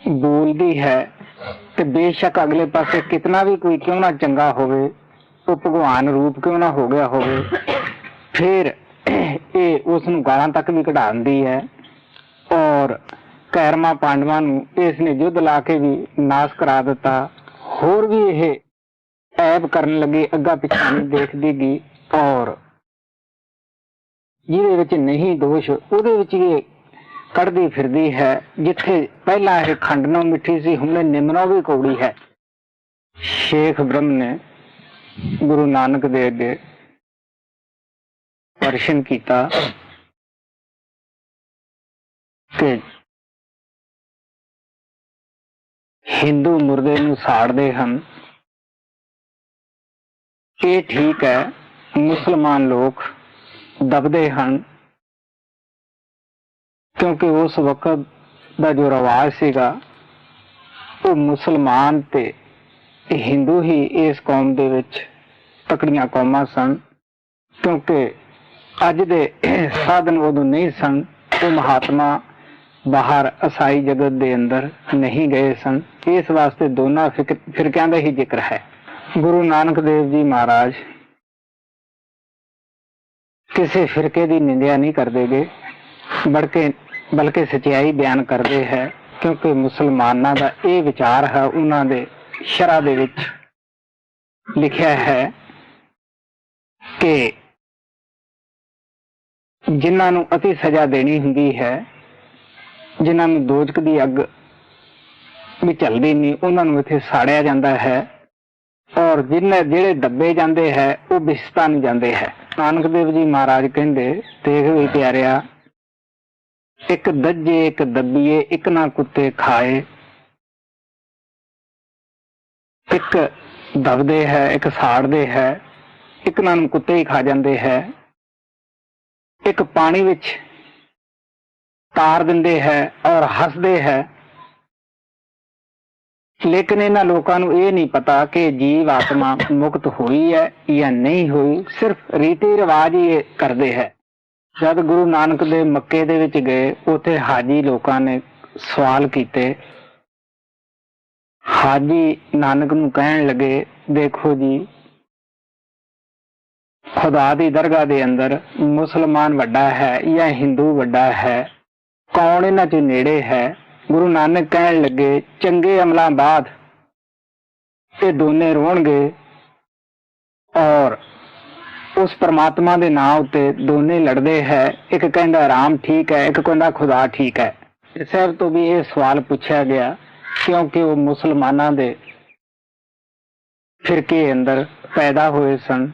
ਬੋਲਦੀ ਹੈ ਤੇ ਬੇਸ਼ੱਕ ਅਗਲੇ ਪਾਸੇ ਕਿਤਨਾ ਵੀ ਕੋਈ ਕਿਉਂ ਨਾ ਚੰਗਾ ਹੋਵੇ, ਉਹ ਭਗਵਾਨ ਰੂਪ ਕਿਉਂ ਨਾ ਹੋ ਗਿਆ ਹੋਵੇ, ਫਿਰ ਇਹ ਉਸ ਨੂੰ ਗਾਲਾਂ ਤੱਕ ਵੀ ਕਢਾ ਦਿੰਦੀ ਹੈ। ਔਰ ਕੈਰਮਾ ਪਾਂਡਵਾਂ ਨੂੰ ਇਸ ਨੇ ਯੁੱਧ ਲਾ ਕੇ ਵੀ ਨਾਸ਼ ਕਰਾ ਦਿੱਤਾ। ਹੋਰ ਵੀ ਇਹ ਐਬ ਕਰਨ ਲੱਗੇ, ਅੱਗਾ ਪਿੱਛਾ ਨਹੀਂ ਦੇਖਦੀ ਗੀ, ਔਰ ਜਿਹਦੇ ਵਿੱਚ ਨਹੀਂ ਦੋਸ਼ ਉਹਦੇ ਵਿੱਚ ਇਹ ਕੱਢਦੀ ਫਿਰਦੀ ਹੈ। ਜਿੱਥੇ ਪਹਿਲਾਂ ਇਹ ਖੰਡਨੋਂ ਮਿੱਠੀ ਸੀ, ਹੁਣ ਨਿਮਨੋਂ ਵੀ ਕੌੜੀ ਹੈ। ਸ਼ੇਖ ਬ੍ਰਹਮ ਨੇ ਗੁਰੂ ਨਾਨਕ ਦੇ ਅੱਗੇ ਪ੍ਰਸ਼ਨ ਕੀਤਾ ਕਿ ਹਿੰਦੂ ਮੁਰਦੇ ਨੂੰ ਸਾੜਦੇ ਹਨ, ਇਹ ਠੀਕ ਹੈ, ਮੁਸਲਮਾਨ ਲੋਕ ਦਬਦੇ ਹਨ, ਕਿਉਂਕਿ ਉਸ ਵਕਤ ਦਾ ਜੋ ਰਿਵਾਜ ਸੀਗਾ ਉਹ ਮੁਸਲਮਾਨ ਤੇ ਹਿੰਦੂ ਹੀ ਇਸ ਕੌਮ ਦੇ ਵਿੱਚ ਤਕੜੀਆਂ ਕੌਮਾਂ ਸਨ, ਕਿਉਂਕਿ ਅੱਜ ਦੇ ਸਾਧਨ ਉਦੋਂ ਨਹੀਂ ਸਨ। ਉਹ ਮਹਾਤਮਾ ਬਾਹਰ ਈਸਾਈ ਜਗਤ ਦੇ ਅੰਦਰ ਨਹੀਂ ਗਏ ਸਨ। ਇਸ ਵਾਸਤੇ ਦੋਨਾਂ ਫਿਰਕਿਆਂ ਦਾ ਹੀ ਜ਼ਿਕਰ ਹੈ। ਗੁਰੂ ਨਾਨਕ ਦੇਵ ਜੀ ਮਹਾਰਾਜ ਕਿਸੇ ਫਿਰਕੇ ਦੀ ਨਿੰਦਿਆ ਨਹੀਂ ਕਰਦੇ ਗੇ, ਬਲਕਿ ਸਚਾਈ ਬਿਆਨ ਕਰਦੇ ਹੈ, ਕਿਉਂਕਿ ਮੁਸਲਮਾਨਾਂ ਦਾ ਇਹ ਵਿਚਾਰ ਹੈ, ਉਹਨਾਂ ਦੇ ਸ਼ਰਅ ਦੇ ਵਿੱਚ ਲਿਖਿਆ ਹੈ ਕਿ ਜਿਨ੍ਹਾਂ ਨੂੰ ਅਤੀ ਸਜ਼ਾ ਦੇਣੀ ਹੁੰਦੀ ਹੈ, ਜਿਨ੍ਹਾਂ ਨੂੰ ਦੋਜ਼ਖ ਦੀ ਅੱਗ ਵੀ ਚੱਲਦੀ ਨਹੀਂ, ਉਹਨਾਂ ਨੂੰ ਇੱਥੇ ਸਾੜਿਆ ਜਾਂਦਾ ਹੈ, ਔਰ ਜਿਹੜੇ ਦੱਬੇ ਜਾਂਦੇ ਹੈ ਉਹ ਬਿਸਤਾਨ ਜਾਂਦੇ ਹੈ। ਨਾਨਕ ਦੇਵ ਜੀ ਮਹਾਰਾਜ ਕਹਿੰਦੇ, ਦੇਖ ਵੀ ਪਿਆਰਿਆ, ਇੱਕ ਦੱਜੇ ਇੱਕ ਦੱਬੀਏ, ਇੱਕ ਨਾ ਕੁੱਤੇ ਖਾਏ। ਇੱਕ ਦਬਦੇ ਹੈ, ਇੱਕ ਸਾੜਦੇ ਹੈ, ਇੱਕ ਨੂੰ ਕੁੱਤੇ ਹੀ ਖਾ ਜਾਂਦੇ ਹੈ। ਇੱਕ ਪਾਣੀ ਵਿੱਚ ਤਾਰ ਦਿੰਦੇ ਹੈ ਔਰ ਹੱਸਦੇ ਹੈ। ਲੇਕਿਨ ਇਹਨਾਂ ਲੋਕਾਂ ਨੂੰ ਇਹ ਨਹੀਂ ਪਤਾ ਕਿ ਜੀਵ ਆਤਮਾ ਮੁਕਤ ਹੋਈ ਹੈ ਜਾਂ ਨਹੀਂ ਹੋਈ, ਸਿਰਫ ਰੀਤੀ ਰਿਵਾਜ ਹੀ ਇਹ ਕਰਦੇ ਹੈ। ਜਦ ਗੁਰੂ ਨਾਨਕ ਦੇ ਮੱਕੇ ਦੇ ਵਿੱਚ ਗਏ, ਉੱਥੇ ਹਾਜੀ ਲੋਕਾਂ ਨੇ ਸਵਾਲ ਕੀਤੇ। ਹਾਜੀ ਨਾਨਕ ਨੂੰ ਕਹਿਣ ਲੱਗੇ, ਦੇਖੋ ਜੀ, ਖੁਦਾ ਦੀ ਦਰਗਾਹ ਦੇ ਅੰਦਰ ਮੁਸਲਮਾਨ ਵੱਡਾ ਹੈ ਜਾਂ ਹਿੰਦੂ ਵੱਡਾ ਹੈ, ਕੌਣ ਇਹਨਾਂ ਚ ਨੇੜੇ ਹੈ? ਗੁਰੂ ਨਾਨਕ ਕਹਿਣ ਲੱਗੇ, ਚੰਗੇ ਅਮਲਾਂ ਬਾਅਦ ਇਹ ਦੋਨੇ ਰੋਣਗੇ ਔਰ ਉਸ ਪਰਮਾਤਮਾ ਦੇ ਨਾਂ ਉੱਤੇ ਦੋਨੇ ਲੜਦੇ ਹੈ। ਇੱਕ ਕਹਿੰਦਾ ਰਾਮ ਠੀਕ ਹੈ, ਇੱਕ ਕਹਿੰਦਾ ਖੁਦਾ ਠੀਕ ਹੈ। ਸਾਹਿਬ ਤੋਂ ਵੀ ਇਹ ਸਵਾਲ ਪੁੱਛਿਆ ਗਿਆ, ਕਿਉਂਕਿ ਉਹ ਮੁਸਲਮਾਨਾਂ ਦੇ ਫਿਰਕੇ ਅੰਦਰ ਪੈਦਾ ਹੋਏ ਸਨ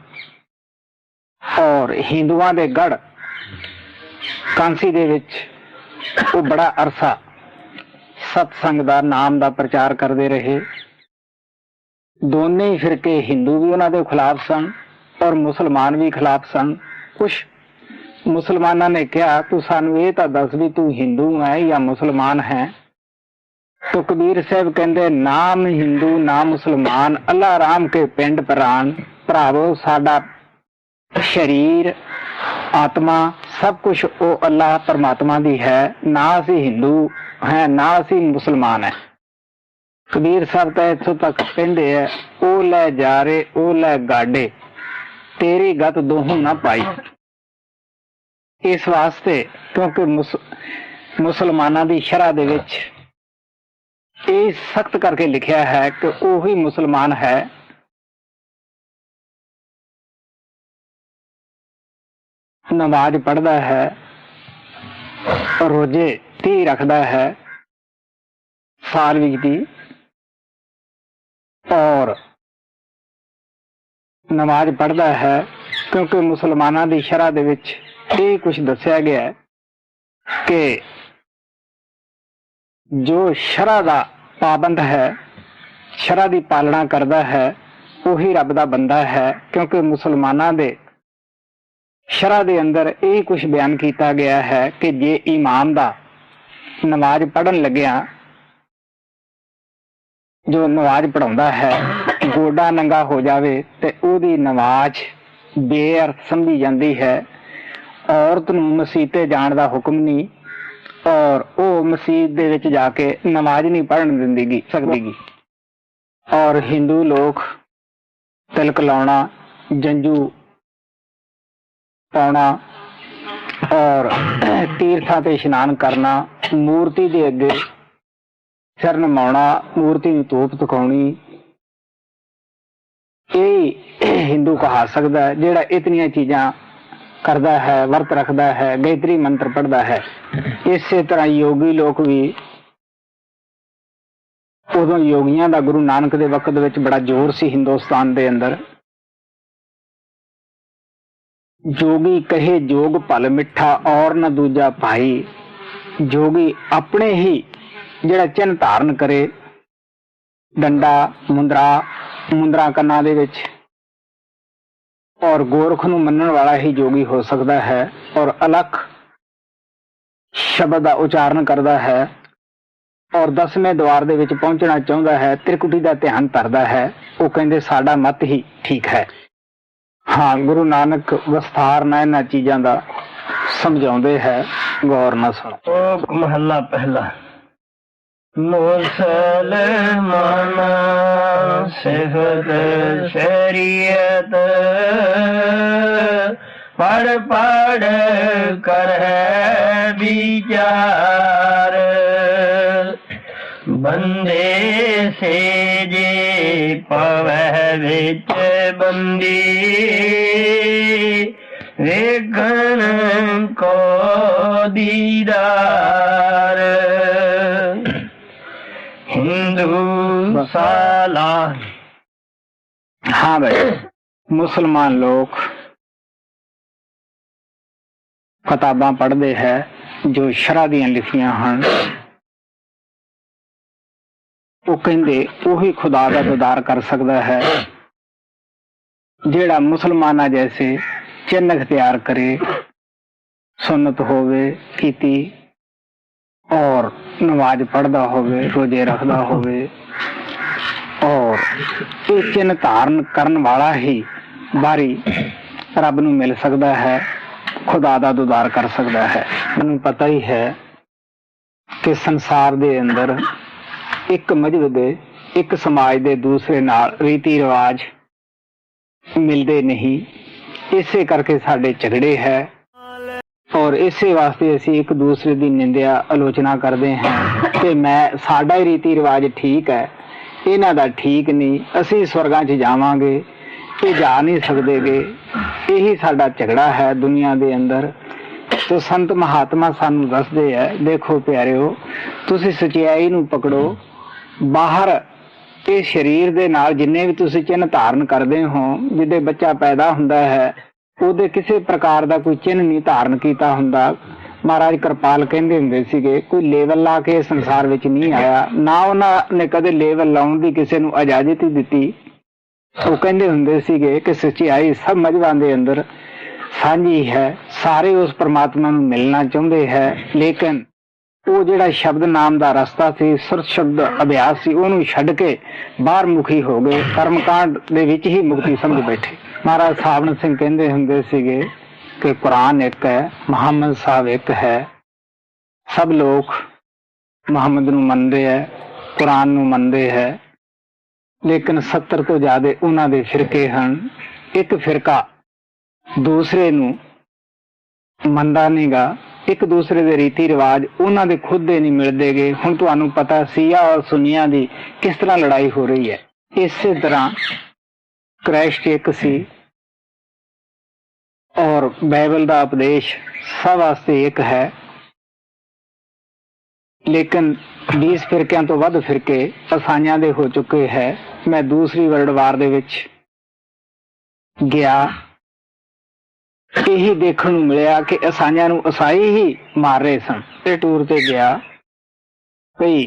ਔਰ ਹਿੰਦੂਆਂ ਦੇ ਗੜ ਕਾਂਸੀ ਦੇ ਵਿੱਚ ਉਹ ਬੜਾ ਅਰਸਾ ਸਤਸੰਗ ਦਾ ਨਾਮ ਦਾ ਪ੍ਰਚਾਰ ਕਰਦੇ ਰਹੇ। ਦੋਨੇ ਫਿਰਕੇ, ਹਿੰਦੂ ਵੀ ਉਹਨਾਂ ਦੇ ਖਿਲਾਫ ਸਨ ਔਰ ਮੁਸਲਮਾਨ ਵੀ ਖਿਲਾਫ ਸਨ। ਕੁਛ ਮੁਸਲਮਾਨਾਂ ਨੇ ਕਿਹਾ, ਤੂੰ ਸਾਨੂੰ ਇਹ ਤਾਂ ਦੱਸ ਵੀ ਤੂੰ ਹਿੰਦੂ ਹੈ ਜਾਂ ਮੁਸਲਮਾਨ ਹੈ। तो कबीर साहब कहते, नाम हिंदू ना मुसलमान, अल्लाह राम के पिंड प्राण, भरावो साडा शरीर आत्मा सब कुछ वो अल्लाह परमात्मा दी है, ना असी हिंदू है ना असी मुसलमान है। कबीर साहब तो इथों तक कहते है, ओ लै जा रे ओ लै गाडे, तेरी गत दोहू ना पाई। इस वास्ते क्योंकि मुसलमाना दी शरह दे विच ਇਹ ਸਖਤ ਕਰਕੇ ਲਿਖਿਆ ਹੈ ਕਿ ਉਹੀ ਮੁਸਲਮਾਨ ਹੈ ਨਮਾਜ਼ ਪੜ੍ਹਦਾ ਹੈ, ਰੋਜ਼ੇ 30 ਰੱਖਦਾ ਹੈ ਸਾਲ ਵਿੱਚ ਦੀ, ਔਰ ਨਮਾਜ਼ ਪੜ੍ਹਦਾ ਹੈ ਕਿਉਂਕਿ ਮੁਸਲਮਾਨਾਂ ਦੀ ਸ਼ਰਅ ਦੇ ਵਿੱਚ ਇਹ ਕੁਝ ਦੱਸਿਆ ਗਿਆ ਹੈ ਕਿ जो शरअ दा पाबंद है, शरअ दी पालना करता है, वही रब दा बंदा है। क्योंकि मुसलमाना दे शरअ दे अंदर यही कुछ बयान किया गया है कि जे इमाम दा नमाज पढ़न लग्या, जो नमाज पढ़ाउंदा है, गोडा नंगा हो जावे ते ओदी नमाज बेअर्थ समझी जाती है। औरत नूं मसीते जाण दा हुक्म नहीं, ਔਰ ਉਹ ਮਸਜਿਦ ਦੇ ਵਿੱਚ ਜਾ ਕੇ ਨਮਾਜ਼ ਨਹੀਂ ਪੜ੍ਹਨ ਦਿੰਦੀ ਸਕਦੀਗੀ। ਔਰ ਹਿੰਦੂ ਲੋਕ ਤਿਲਕ ਲਾਉਣਾ, ਜੰਜੂ ਪਾਉਣਾ ਔਰ ਤੀਰਥਾਂ ਤੇ ਇਸ਼ਨਾਨ ਕਰਨਾ, ਮੂਰਤੀ ਦੇ ਅੱਗੇ ਸਿਰ ਨਮਾਉਣਾ, ਮੂਰਤੀ ਨੂੰ ਧੂਪ ਦਿਖਾਉਣੀ, ਇਹ ਹਿੰਦੂ ਕਹਾ ਸਕਦਾ ਹੈ ਜਿਹੜਾ ਇਤਨੀਆਂ ਚੀਜ਼ਾਂ ਕਰਦਾ ਹੈ, ਵਰਤ ਰੱਖਦਾ ਹੈ, ਗਾਇਤਰੀ ਮੰਤਰ ਪੜ੍ਹਦਾ ਹੈ। ਇਸੇ ਤਰ੍ਹਾਂ ਯੋਗੀ ਲੋਕ ਵੀ, ਉਦੋਂ ਯੋਗੀਆਂ ਦਾ ਗੁਰੂ ਨਾਨਕ ਦੇ ਵਕਤ ਵਿੱਚ ਬੜਾ ਜ਼ੋਰ ਸੀ ਹਿੰਦੁਸਤਾਨ ਦੇ ਅੰਦਰ। ਜੋਗੀ ਕਹੇ ਜੋਗ ਭਲ ਮਿੱਠਾ ਔਰ ਨਾ ਦੂਜਾ ਭਾਈ। ਜੋਗੀ ਆਪਣੇ ਹੀ ਜਿਹੜਾ ਚਿੰਨ੍ਹ ਧਾਰਨ ਕਰੇ, ਡੰਡਾ, ਮੁੰਦਰਾ ਕੰਨਾਂ ਦੇ ਵਿੱਚ, ਔਰ ਗੋਰਖ ਨੂੰ ਮੰਨਣ ਵਾਲਾ ਹੀ ਜੋਗੀ ਹੋ ਸਕਦਾ ਹੈ। ਔਰ ਅਲੱਖ ਸ਼ਬਦ ਦਾ ਉਚਾਰਨ ਕਰਦਾ ਹੈ ਔਰ 10ਵੇਂ ਦੁਆਰ ਦੇ ਵਿੱਚ ਪਹੁੰਚਣਾ ਚਾਹੁੰਦਾ ਹੈ, ਤ੍ਰਿਕੁਟੀ ਦਾ ਧਿਆਨ ਧਰਦਾ ਹੈ। ਉਹ ਕਹਿੰਦੇ ਸਾਡਾ ਮਤ ਹੀ ਠੀਕ ਹੈ। ਹਾਂ, ਗੁਰੂ ਨਾਨਕ ਵਿਸਥਾਰ ਨਾਲ ਇਹਨਾਂ ਚੀਜ਼ਾਂ ਦਾ ਸਮਝਾਉਂਦੇ ਹੈ, ਗੌਰ ਨਾਲ ਸੁਣੋ। ਮਹੱਲਾ ਪਹਿਲਾ। ਮੁਸਲਮਾਨਾ ਸਿਫਤ ਸ਼ਰੀਅਤ ਪੜ ਪੜ ਕਰ ਵਿਚਾਰ। ਬੰਦੇ ਸੇ ਜੇ ਪਵੈ ਵਿੱਚ ਬੰਦੀ ਵੇਖਣ ਕੋ ਦੀਦਾਰ। हिंदू साला। हाँ भाई, मुसलमान लोग किताबां पढ़ते हैं जो शरह दियां लिखियां हन। वो कहंदे उही खुदा दा दीदार कर सकता है जेड़ा मुसलमाना जैसे चिन्ह अख्तियार करे, सुन्नत होवे कीती और नमाज पढ़दा होवे, रोजे रखदा होवे, और ये चिन्ह धारण करन वाला ही बारी रब नूं मिल सकता है, खुदा दा दीदार कर सकता है। मैनूं पता ही है कि संसार दे अंदर एक मजहब दे, एक समाज दे दूसरे नाल रीति रिवाज मिलते नहीं। इसे करके साडे झगड़े है और इसे वास्ते असी एक दूसरे की निंदिया आलोचना करते हैं कि मैं साडा ही रीति रिवाज ठीक है, इन्हां दा ठीक नहीं, असी स्वर्गां च जावांगे, ये जा नहीं सकदेगे। यही साडा झगड़ा है दुनिया दे अंदर। तो संत महात्मा सानू दसदे है, देखो प्यारिओ, तुसी सच्चाई नूं पकड़ो। बाहर ये शरीर दे नाल जिन्ने भी तुसी चिन्ह धारण करदे हो, जिद्दे बच्चा पैदा हुंदा है ਉਹਦੇ ਕਿਸੇ ਪ੍ਰਕਾਰ ਦਾ ਕੋਈ ਚਿੰਨ੍ਹ ਨਹੀਂ ਧਾਰਨ ਕੀਤਾ ਹੁੰਦਾ। ਮਹਾਰਾਜ ਕਿਰਪਾਲ ਕਹਿੰਦੇ ਹੁੰਦੇ ਸੀਗੇ ਕੋਈ ਲੇਵਲ ਲਾ ਕੇ ਸੰਸਾਰ ਵਿੱਚ ਨਹੀਂ ਆਇਆ, ਨਾ ਉਹਨਾਂ ਨੇ ਕਦੇ ਲੇਵਲ ਲਾਉਣ ਦੀ ਕਿਸੇ ਨੂੰ ਇਜਾਜ਼ਤ ਹੀ ਦਿੱਤੀ। ਉਹ ਕਹਿੰਦੇ ਹੁੰਦੇ ਸੀਗੇ ਕਿ ਸੱਚਾਈ ਸਭ ਮਜ਼ਹਬਾਂ ਦੇ ਅੰਦਰ ਸਾਂਝੀ ਹੈ, ਸਾਰੇ ਉਸ ਪਰਮਾਤਮਾ ਨੂੰ ਮਿਲਣਾ ਚਾਹੁੰਦੇ ਹੈ, ਲੇਕਿਨ ਉਹ ਜਿਹੜਾ ਸ਼ਬਦ ਨਾਮ ਦਾ ਰਸਤਾ ਸੀ, ਸੁਰ ਸ਼ਬਦ ਅਭਿਆਸ ਸੀ, ਉਹਨੂੰ ਛੱਡ ਕੇ ਬਾਹਰ ਮੁਖੀ ਹੋ ਗਏ, ਕਰਮਕਾਂਡ ਦੇ ਵਿੱਚ ਹੀ ਮੁਕਤੀ ਸਮਝ ਬੈਠੇ। महाराज सावन सिंह कहते होंगे सीगे कि कुरान एक है, मुहम्मद साहब एक है। सब लोग मुहम्मद नूं मनदे है, कुरान नूं मनदे है, लेकिन 70 तो ज्यादा उन्हां दे फिरके हन। एक फिरका दूसरे नूं मनदा नहींगा, एक दूसरे दे रीति रिवाज उन्हां दे खुद दे नहीं मिलदे गे। हुण तुहानूं पता सिया और सुनिया दी किस तरह लड़ाई हो रही है। इसे तरह क्राइस्ट एक सी और बाइबल का उपदेश सब वास्ते एक है, लेकिन 20 फिरकियां तो वध फिरके ईसाइयां दे हो चुके हैं। मैं दूसरी वर्ल्ड वार दे विच गया, यही देखने नूं मिलिया कि ईसाइयां नूं ईसाई ही मार रहे सन। ते टूर ते गया, कई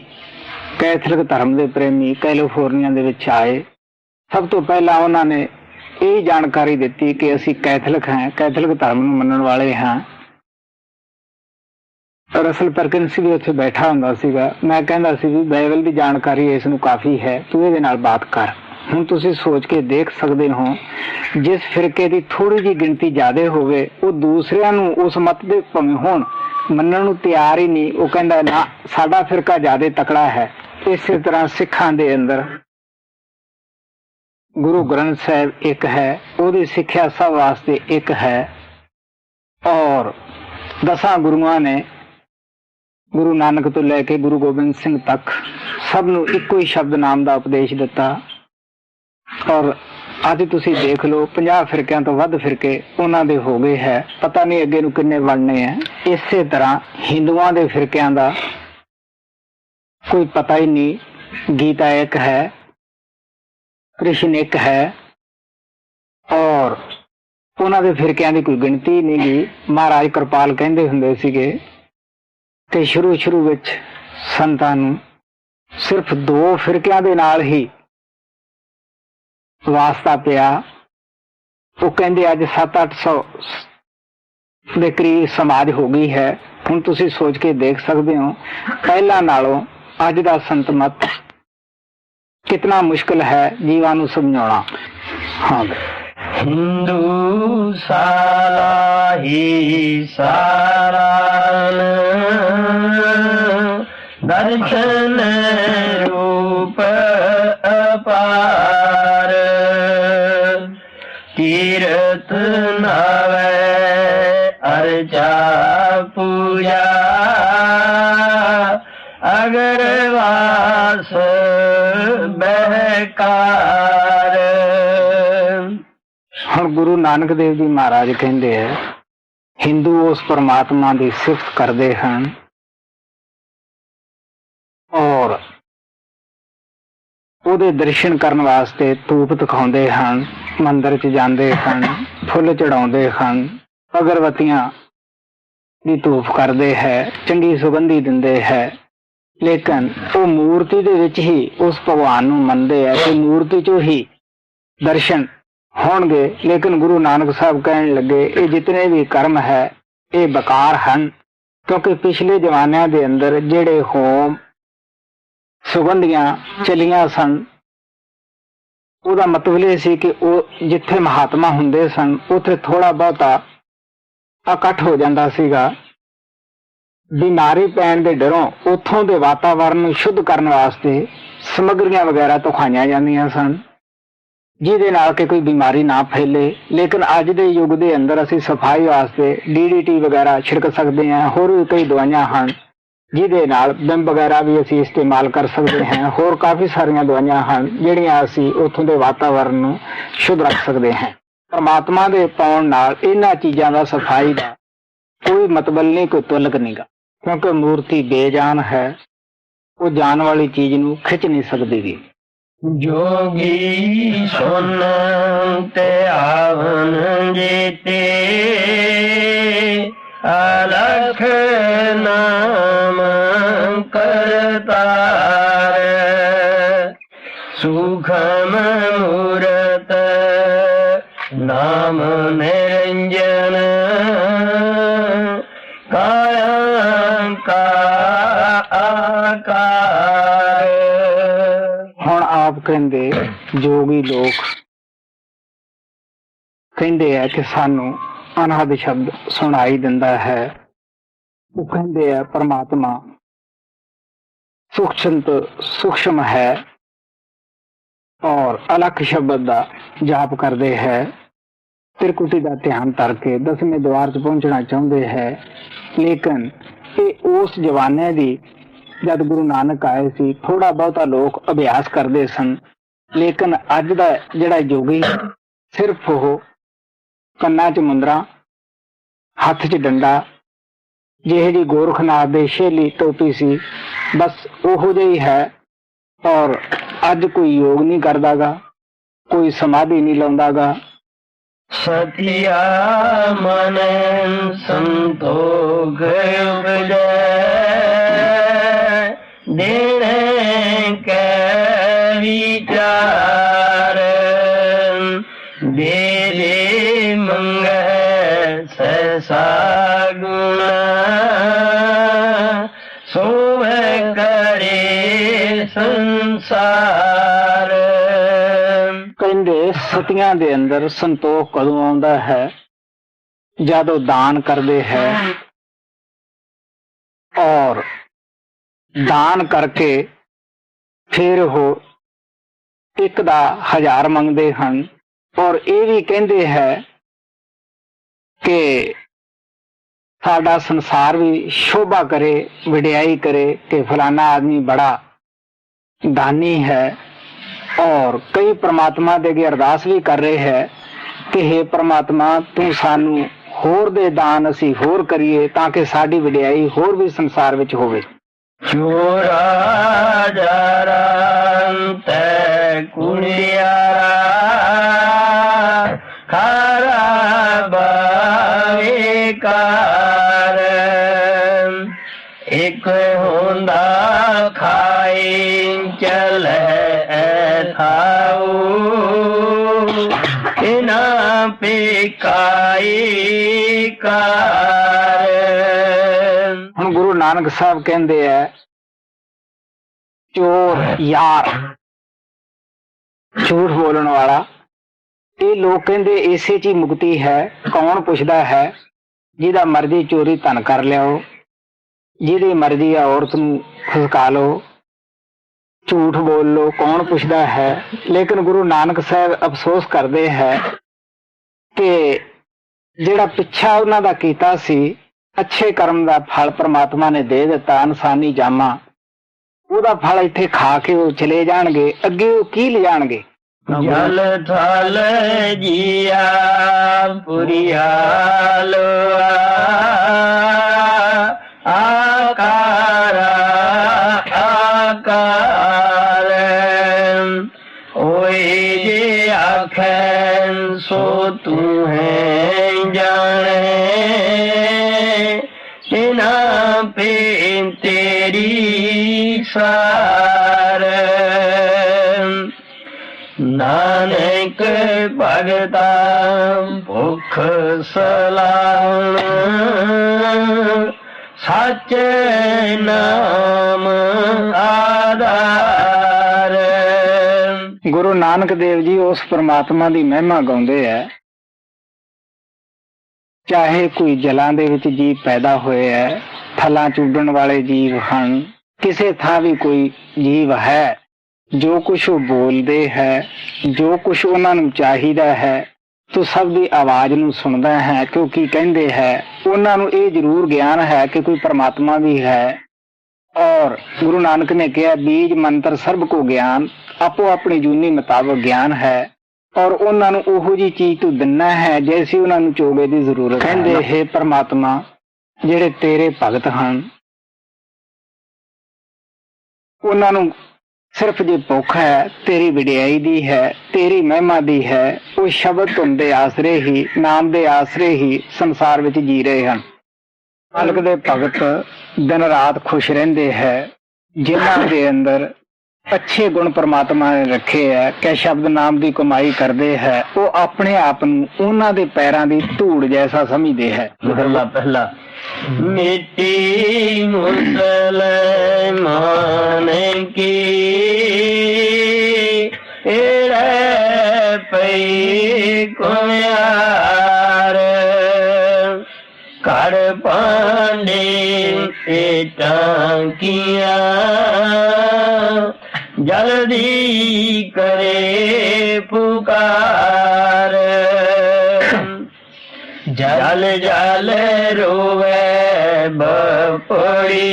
कैथलिक धर्म के प्रेमी कैलिफोर्निया दे विच आए। सब तो पहला उन्होंने यही जानकारी दी कि असी कैथलिक हैं, कैथलिक धर्म नूं मनण वाले हैं। रसल परकिंस भी उत्थे बैठा हुंदा सीगा। मैं कहंदा सी भी बाइबल की जानकारी इस नूं काफी है, तू इहदे नाल बात कर। ਹੁਣ ਤੁਸੀਂ ਸੋਚ ਕੇ ਦੇਖ ਸਕਦੇ ਹੋ, ਜਿਸ ਫਿਰਕੇ ਦੀ ਥੋੜੀ ਜਿਹੀ ਗਿਣਤੀ ਜ਼ਿਆਦਾ ਹੋਵੇ ਉਹ ਦੂਸਰਿਆਂ ਨੂੰ ਉਸ ਮਤ ਦੇ ਭਾਵੇਂ ਹੋਣ ਮੰਨਣ ਨੂੰ ਤਿਆਰ ਹੀ ਨਹੀਂ। ਉਹ ਕਹਿੰਦਾ ਨਾ, ਸਾਡਾ ਫਿਰਕਾ ਜ਼ਿਆਦਾ ਤਕੜਾ ਹੈ। ਇਸੇ ਤਰ੍ਹਾਂ ਸਿੱਖਾਂ ਦੇ ਅੰਦਰ ਗੁਰੂ ਗ੍ਰੰਥ ਸਾਹਿਬ ਇੱਕ ਹੈ, ਉਹਦੀ ਸਿੱਖਿਆ ਸਭ ਵਾਸਤੇ ਇੱਕ ਹੈ। ਔਰ 10 ਗੁਰੂਆਂ ਨੇ ਗੁਰੂ ਨਾਨਕ ਤੋਂ ਲੈ ਕੇ ਗੁਰੂ ਗੋਬਿੰਦ ਸਿੰਘ ਤੱਕ ਸਭ ਨੂੰ ਇੱਕੋ ਹੀ ਸ਼ਬਦ ਨਾਮ ਦਾ ਉਪਦੇਸ਼ ਦਿੱਤਾ। ਔਰ ਅੱਜ ਤੁਸੀਂ ਦੇਖ ਲਓ 50 ਫਿਰਕਿਆਂ ਤੋਂ ਵੱਧ ਫਿਰਕੇ ਉਹਨਾਂ ਦੇ ਹੋ ਗਏ ਹੈ, ਪਤਾ ਨਹੀਂ ਅੱਗੇ ਨੂੰ ਕਿੰਨੇ ਬਣਨੇ ਹੈ। ਇਸੇ ਤਰ੍ਹਾਂ ਹਿੰਦੂਆਂ ਦੇ ਫਿਰਕਿਆਂ ਦਾ ਕੋਈ ਪਤਾ ਹੀ ਨਹੀਂ। ਗੀਤਾ ਇੱਕ ਹੈ, ਕ੍ਰਿਸ਼ਨ ਇੱਕ ਹੈ, ਔਰ ਉਹਨਾਂ ਦੇ ਫਿਰਕਿਆਂ ਦੀ ਕੋਈ ਗਿਣਤੀ ਨਹੀਂ ਗੀ। ਮਹਾਰਾਜ ਕਿਰਪਾਲ ਕਹਿੰਦੇ ਹੁੰਦੇ ਸੀਗੇ ਕਿ ਸ਼ੁਰੂ ਵਿੱਚ ਸੰਤਾਂ ਨੂੰ ਸਿਰਫ 2 ਫਿਰਕਿਆਂ ਦੇ ਨਾਲ ਹੀ ਵਾਸਤਾ ਪਿਆ। ਉਹ ਕਹਿੰਦੇ ਅੱਜ 700-800 ਦੇ ਕਰੀਬ ਸਮਾਜ ਹੋ ਗਈ ਹੈ। ਹੁਣ ਤੁਸੀਂ ਸੋਚ ਕੇ ਦੇਖ ਸਕਦੇ ਹੋ ਪਹਿਲਾਂ ਨਾਲੋਂ ਅੱਜ ਦਾ ਸੰਤ ਮਤ ਕਿਤਨਾ ਮੁਸ਼ਕਿਲ ਹੈ ਜੀਵਾਂ ਨੂੰ ਸਮਝਾਉਣਾ। ਹਾਂ, ਹਿੰਦੂ ਸਾਰਾ ਹੀ ਸਾਰਾ ਦਰਸ਼ਨ ਰੂਪ ਅਪਾਰ ਤੀਰਥ ਨਾਵੇ ਅਰਚਾ ਪੂਜਾ ਅਗਰ ਵਾਸ ਬਹਿਕਾਰ। ਹੁਣ ਗੁਰੂ ਨਾਨਕ ਦੇਵ ਜੀ ਮਹਾਰਾਜ ਕਹਿੰਦੇ ਹੈ ਹਿੰਦੂ ਉਸ ਪਰਮਾਤਮਾ ਦੀ ਸਿਫਤ ਕਰਦੇ ਹਨ ਔਰ ਉਹਦੇ ਦਰਸ਼ਨ ਕਰਨ ਵਾਸਤੇ ਧੂਪ ਦਿਖਾਉਂਦੇ ਹਨ, ਮੰਦਿਰ 'ਚ ਜਾਂਦੇ ਹਨ, ਫੁੱਲ ਚੜਾਉਂਦੇ ਹਨ, ਅਗਰਬੱਤੀਆਂ ਦੀ ਧੂਪ ਕਰਦੇ ਹੈ, ਚੰਗੀ ਸੁਗੰਧੀ ਦਿੰਦੇ ਹੈ। ਲੇਕਿਨ ਉਹ ਮੂਰਤੀ ਦੇ ਵਿੱਚ ਹੀ ਉਸ ਭਗਵਾਨ ਨੂੰ ਮੰਨਦੇ ਹੈ ਕਿ ਮੂਰਤੀ 'ਚੋਂ ਹੀ ਦਰਸ਼ਨ ਹੋਣਗੇ। ਲੇਕਿਨ ਗੁਰੂ ਨਾਨਕ ਸਾਹਿਬ ਕਹਿਣ ਲੱਗੇ ਇਹ ਜਿਤਨੇ ਵੀ ਕਰਮ ਹੈ ਇਹ ਬੇਕਾਰ ਹਨ, ਕਿਉਂਕਿ ਪਿਛਲੇ ਜ਼ਮਾਨਿਆਂ ਦੇ ਅੰਦਰ ਜਿਹੜੇ ਹੋਮ ਸੁਗੰਧੀਆਂ ਚਲੀਆਂ ਸਨ ਉਹਦਾ ਮਤਲਬ ਇਹ ਸੀ ਕਿ ਉਹ ਜਿੱਥੇ ਮਹਾਤਮਾ ਹੁੰਦੇ ਸਨ ਉੱਥੇ ਥੋੜਾ ਬਹੁਤਾ ਇਕੱਠ ਹੋ ਜਾਂਦਾ ਸੀਗਾ। ਬਿਮਾਰੀ ਪੈਣ ਦੇ ਡਰੋਂ ਉੱਥੋਂ ਦੇ ਵਾਤਾਵਰਨ ਨੂੰ ਸ਼ੁੱਧ ਕਰਨ ਵਾਸਤੇ ਸਮੱਗਰੀਆਂ ਵਗੈਰਾ ਤੋਂ ਖਾਈਆਂ ਜਾਂਦੀਆਂ ਸਨ ਜਿਹਦੇ ਨਾਲ ਕਿ ਕੋਈ ਬਿਮਾਰੀ ਨਾ ਫੈਲੇ। ਲੇਕਿਨ ਅੱਜ ਦੇ ਯੁੱਗ ਦੇ ਅੰਦਰ ਅਸੀਂ ਸਫਾਈ ਵਾਸਤੇ DDT ਵਗੈਰਾ ਛਿੜਕ ਸਕਦੇ ਹਾਂ। ਹੋਰ ਵੀ ਕਈ ਦਵਾਈਆਂ ਹਨ ਜਿਹਦੇ ਨਾਲ ਬਿੰਬ ਵਗੈਰਾ ਵੀ ਅਸੀਂ ਇਸਤੇਮਾਲ ਕਰ ਸਕਦੇ ਹਾਂ। ਹੋਰ ਕਾਫੀ ਸਾਰੀਆਂ ਦਵਾਈਆਂ ਹਨ ਜਿਹੜੀਆਂ ਅਸੀਂ ਉੱਥੋਂ ਦੇ ਵਾਤਾਵਰਨ ਨੂੰ ਸ਼ੁੱਧ ਰੱਖ ਸਕਦੇ ਹਾਂ। ਪਰਮਾਤਮਾ ਦੇ ਪਾਉਣ ਨਾਲ ਇਹਨਾਂ ਚੀਜ਼ਾਂ ਦਾ ਸਫਾਈ ਦਾ ਕੋਈ ਮਤਲਬ ਨਹੀਂ, ਕੋਈ ਤੁਲਕ ਨਹੀਂਗਾ, ਕਿਉਂਕਿ ਮੂਰਤੀ ਬੇਜਾਨ ਹੈ, ਉਹ ਜਾਨ ਵਾਲੀ ਚੀਜ਼ ਨੂੰ ਖਿੱਚ ਨਹੀਂ ਸਕਦੀ ਗੀ। ਜੋਗੀ ਸੁਨ ਤੇ ਆਵਨ ਜੀਤੇ ਅਲਖ ਨਾਮ ਕਰਤਾਰ ਸੁਖਮ ਮੂਰਤ ਨਾਮ ਨਿਰੰਜਨ ਕਾਇਆ ਕਾ ਆਕਾਰ। ਹੁਣ ਆਪ ਕਹਿੰਦੇ ਜੋਗੀ ਲੋਕ ਕਹਿੰਦੇ ਆ ਕਿ ਸਾਨੂੰ ਅਨਹਦ ਸ਼ਬਦ ਸੁਣਾਈ ਦਿੰਦਾ ਹੈ। ਉਹ ਕਹਿੰਦੇ ਆ ਪਰਮਾਤਮਾ ਸੂਖਸ਼ਮ ਹੈ ਔਰ ਅਲੱਖ ਸ਼ਬਦ ਦਾ ਜਾਪ ਕਰਦੇ ਹੈ। ਤ੍ਰਿਕੁਟੀ ਦਾ ਧਿਆਨ ਕਰਕੇ 10ਵੇਂ ਦੁਆਰ 'ਚ ਪਹੁੰਚਣਾ ਚਾਹੁੰਦੇ ਹੈ। ਲੇਕਿਨ ਇਹ ਉਸ ਜਵਾਨੇ ਦੀ ਜਦ ਗੁਰੂ ਨਾਨਕ ਆਏ ਸੀ ਥੋੜਾ ਬਹੁਤਾ ਲੋਕ ਅਭਿਆਸ ਕਰਦੇ ਸਨ। ਲੇਕਿਨ ਅੱਜ ਦਾ ਜਿਹੜਾ ਯੋਗੀ ਸਿਰਫ ਉਹ ਕੰਨਾਂ 'ਚ ਮੁੰਦਰਾ, ਹੱਥ 'ਚ ਡੰਡਾ, ਜਿਹੇ ਜੀ ਗੋਰਖਨਾਥ ਦੇ ਸ਼ੈਲੀ ਟੋਪੀ ਸੀ, ਬਸ ਉਹੋ ਜਿਹੀ ਹੈ। ਔਰ ਅੱਜ ਕੋਈ ਯੋਗ ਨਹੀਂ ਕਰਦਾਗਾ, ਕੋਈ ਸਮਾਧੀ ਨਹੀਂ ਲਾਉਂਦਾਗਾ। ਸਤਿਆ ਮਨ ਸੰਤੋਖ ਉਪਜੈ ਦੇਣੇ ਕੈ ਵਿਚਾਰ ਦੇ ਦੇ ਮੰਗੈ ਸੈਸਾ ਗੁਣ ਸੋਵੇ ਕਰੇ ਸੰਸਾਰ। ਇਸ ਸਤੀਆਂ ਦੇ ਅੰਦਰ ਸੰਤੋਖ ਕਦੋਂ ਆਉਂਦਾ ਹੈ? ਜਦੋਂ ਦਾਨ ਕਰਦੇ ਹੈ ਔਰ ਦਾਨ ਕਰਕੇ ਫਿਰ ਉਹ ਇੱਕ ਦਾ 1000 ਮੰਗਦੇ ਹਨ ਔਰ ਇਹ ਵੀ ਕਹਿੰਦੇ ਹੈ ਕਿ ਸਾਡਾ ਸੰਸਾਰ ਵੀ ਸ਼ੋਭਾ ਕਰੇ, ਵਡਿਆਈ ਕਰੇ ਕਿ ਫਲਾਣਾ ਆਦਮੀ ਬੜਾ ਦਾਨੀ ਹੈ। ਔਰ ਕਈ ਪ੍ਰਮਾਤਮਾ ਦੇ ਅੱਗੇ ਅਰਦਾਸ ਵੀ ਕਰ ਰਹੇ ਹੈ ਕਿ हे ਪ੍ਰਮਾਤਮਾ ਤੂੰ ਸਾਨੂੰ ਹੋਰ ਦੇ ਦਾਨ ਅਸੀਂ ਹੋਰ ਕਰੀਏ ਤਾਂ ਕਿ ਸਾਡੀ ਵਡਿਆਈ ਹੋਰ ਵੀ ਸੰਸਾਰ ਵਿੱਚ ਹੋਵੇ। ਚੋਰਾ ਜਾਰਾਂ ਤੈ ਕੁੜਿਆਰਾ ਖਾਰਾ ਬਾਵੇ ਕਾਰ ਇੱਕ ਹੁੰਦਾ ਖਾਈ ਚਲੇ ਥਾਉ ਇਨਾ ਪਿਕਾਈ ਕਾਰ। ਹੁਣ ਗੁਰੂ ਨਾਨਕ ਸਾਹਿਬ ਕਹਿੰਦੇ ਆ ਚੋਰ ਯਾਰ, ਝੂਠ ਬੋਲਣ ਵਾਲਾ, ਇਹ ਲੋਕ ਕਹਿੰਦੇ ਇਸੇ ਚ ਹੀ ਮੁਕਤੀ ਹੈ। ਕੌਣ ਪੁੱਛਦਾ ਹੈ? ਜਿਹਦਾ ਮਰਜ਼ੀ ਚੋਰੀ ਧਨ ਕਰ ਲਿਆਓ, ਜਿਹਦੀ ਮਰਜ਼ੀ ਆ ਔਰਤ ਨੂੰ ਖਸਕਾ ਲਓ, ਝੂਠ ਬੋਲ ਲਓ, ਕੌਣ ਪੁੱਛਦਾ ਹੈ? ਲੇਕਿਨ ਗੁਰੂ ਨਾਨਕ ਸਾਹਿਬ ਅਫਸੋਸ ਕਰਦੇ ਹੈ ਕਿ ਜਿਹੜਾ ਪਿੱਛਾ ਉਹਨਾਂ ਦਾ ਕੀਤਾ ਸੀ, ਅੱਛੇ ਕਰਮ ਦਾ ਫਲ ਪ੍ਰਮਾਤਮਾ ਨੇ ਦੇ ਦਿੱਤਾ, ਇਨਸਾਨੀ ਜਾਮਾ, ਉਹਦਾ ਫਲ ਇੱਥੇ ਖਾ ਕੇ ਉਹ ਚਲੇ ਜਾਣਗੇ, ਅੱਗੇ ਉਹ ਕੀ ਲਿਜਾਣਗੇ? ਜਲ ਥਲ ਜੀਆ ਪੁਰੀਆਲ ਆਕਾਰਾ ਆਕਾਰ ਓਏ ਜੇ ਆਖੈਂ ਸੋ ਤੂੰ ਹੈ ਜਾਣੇ ਇਨਾ ਪੇ ਤੇਰੀ ਸਾਰ। ਨਾਨਕ ਭਗਤਾ ਭੁਖ ਸਲਾਣ ਸੱਚ ਨਾਮ ਆਧਾਰ। ਗੁਰੂ ਨਾਨਕ ਦੇਵ ਜੀ ਉਸ ਪ੍ਰਮਾਤਮਾ ਦੀ ਮਹਿਮਾ ਗਾਉਂਦੇ ਹੈ। ਚਾਹੇ ਕੋਈ ਜਲਾਂ ਦੇ ਵਿੱਚ ਜੀਵ ਪੈਦਾ ਹੋਏ ਹੈ, ਥਲਾਂ ਚੁੱਡਣ ਵਾਲੇ ਜੀਵ ਹਨ, ਕਿਸੇ ਥਾਂ ਵੀ ਕੋਈ ਜੀਵ ਹੈ, ਜੋ ਕੁਛ ਉਹ ਬੋਲਦੇ ਹੈ, ਜੋ ਕੁਛ ਉਹਨਾਂ ਨੂੰ ਚਾਹੀਦਾ ਹੈ, ਤੂੰ ਸਭ ਦੀ ਆਵਾਜ਼ ਨੂੰ ਸੁਣਦਾ ਹੈ, ਕਿਉਂਕਿ ਕਹਿੰਦੇ ਹੈ ਉਹਨਾਂ ਨੂੰ ਇਹ ਜ਼ਰੂਰ ਗਿਆਨ ਹੈ ਕਿ ਕੋਈ ਪਰਮਾਤਮਾ ਵੀ ਹੈ। ਔਰ ਗੁਰੂ ਨਾਨਕ ਨੇ ਕਿਹਾ ਬੀਜ ਮੰਤਰ ਸਰਬ ਕੋ ਗਿਆਨ, ਆਪੋ ਆਪਣੀ ਜੂਨੀ ਮੁਤਾਬਕ ਗਿਆਨ ਹੈ ਔਰ ਉਹਨਾਂ ਨੂੰ ਉਹੋ ਜਿਹੀ ਚੀਜ਼ ਤੂੰ ਦਿੰਨਾ ਹੈ ਜੈਸੀ ਉਹਨਾਂ ਨੂੰ ਚੋਗੇ ਦੀ ਜ਼ਰੂਰਤ। ਕਹਿੰਦੇ ਹੈ ਪਰਮਾਤਮਾ ਜਿਹੜੇ ਤੇਰੇ ਭਗਤ ਹਨ ਉਹਨਾਂ ਨੂੰ ਸਿਰਫ ਜੇ ਭੁੱਖ ਹੈ ਤੇਰੀ ਵਡਿਆਈ ਦੀ ਹੈ, ਤੇਰੀ ਮਹਿਮਾ ਦੀ ਹੈ, ਉਹ ਸ਼ਬਦ ਧੁਨ ਦੇ ਆਸਰੇ ਹੀ, ਨਾਮ ਦੇ ਆਸਰੇ ਹੀ ਸੰਸਾਰ ਵਿੱਚ ਜੀ ਰਹੇ ਹਨ। ਮਾਲਕ ਦੇ ਭਗਤ ਦਿਨ ਰਾਤ ਖੁਸ਼ ਰਹਿੰਦੇ ਹੈ, ਜਿਨ੍ਹਾਂ ਦੇ ਅੰਦਰ ਅੱਛੇ ਗੁਣ ਪ੍ਰਮਾਤਮਾ ਨੇ ਰੱਖੇ ਹੈ ਕਿ ਸ਼ਬਦ ਨਾਮ ਦੀ ਕਮਾਈ ਕਰਦੇ ਹੈ, ਉਹ ਆਪਣੇ ਆਪ ਨੂੰ ਉਹਨਾਂ ਦੇ ਪੈਰਾਂ ਦੀ ਧੂੜ ਜੈਸਾ ਸਮਝਦੇ ਹੈ। ਮਹਲਾ ਪਹਿਲਾ। ਮਿੱਟੀ ਮੁਸਲਮਾਨ ਕੀ ਏੜੇ ਪਈ ਕੁਮਾਰ ਘਰ ਪਾਂਡੇ ਟਾਂਕੀਆਂ ਜਲਦੀ ਕਰੇ ਪੁਕਾਰ ਜਲ ਜਲ ਰੋਵੇ ਬਪੜੀ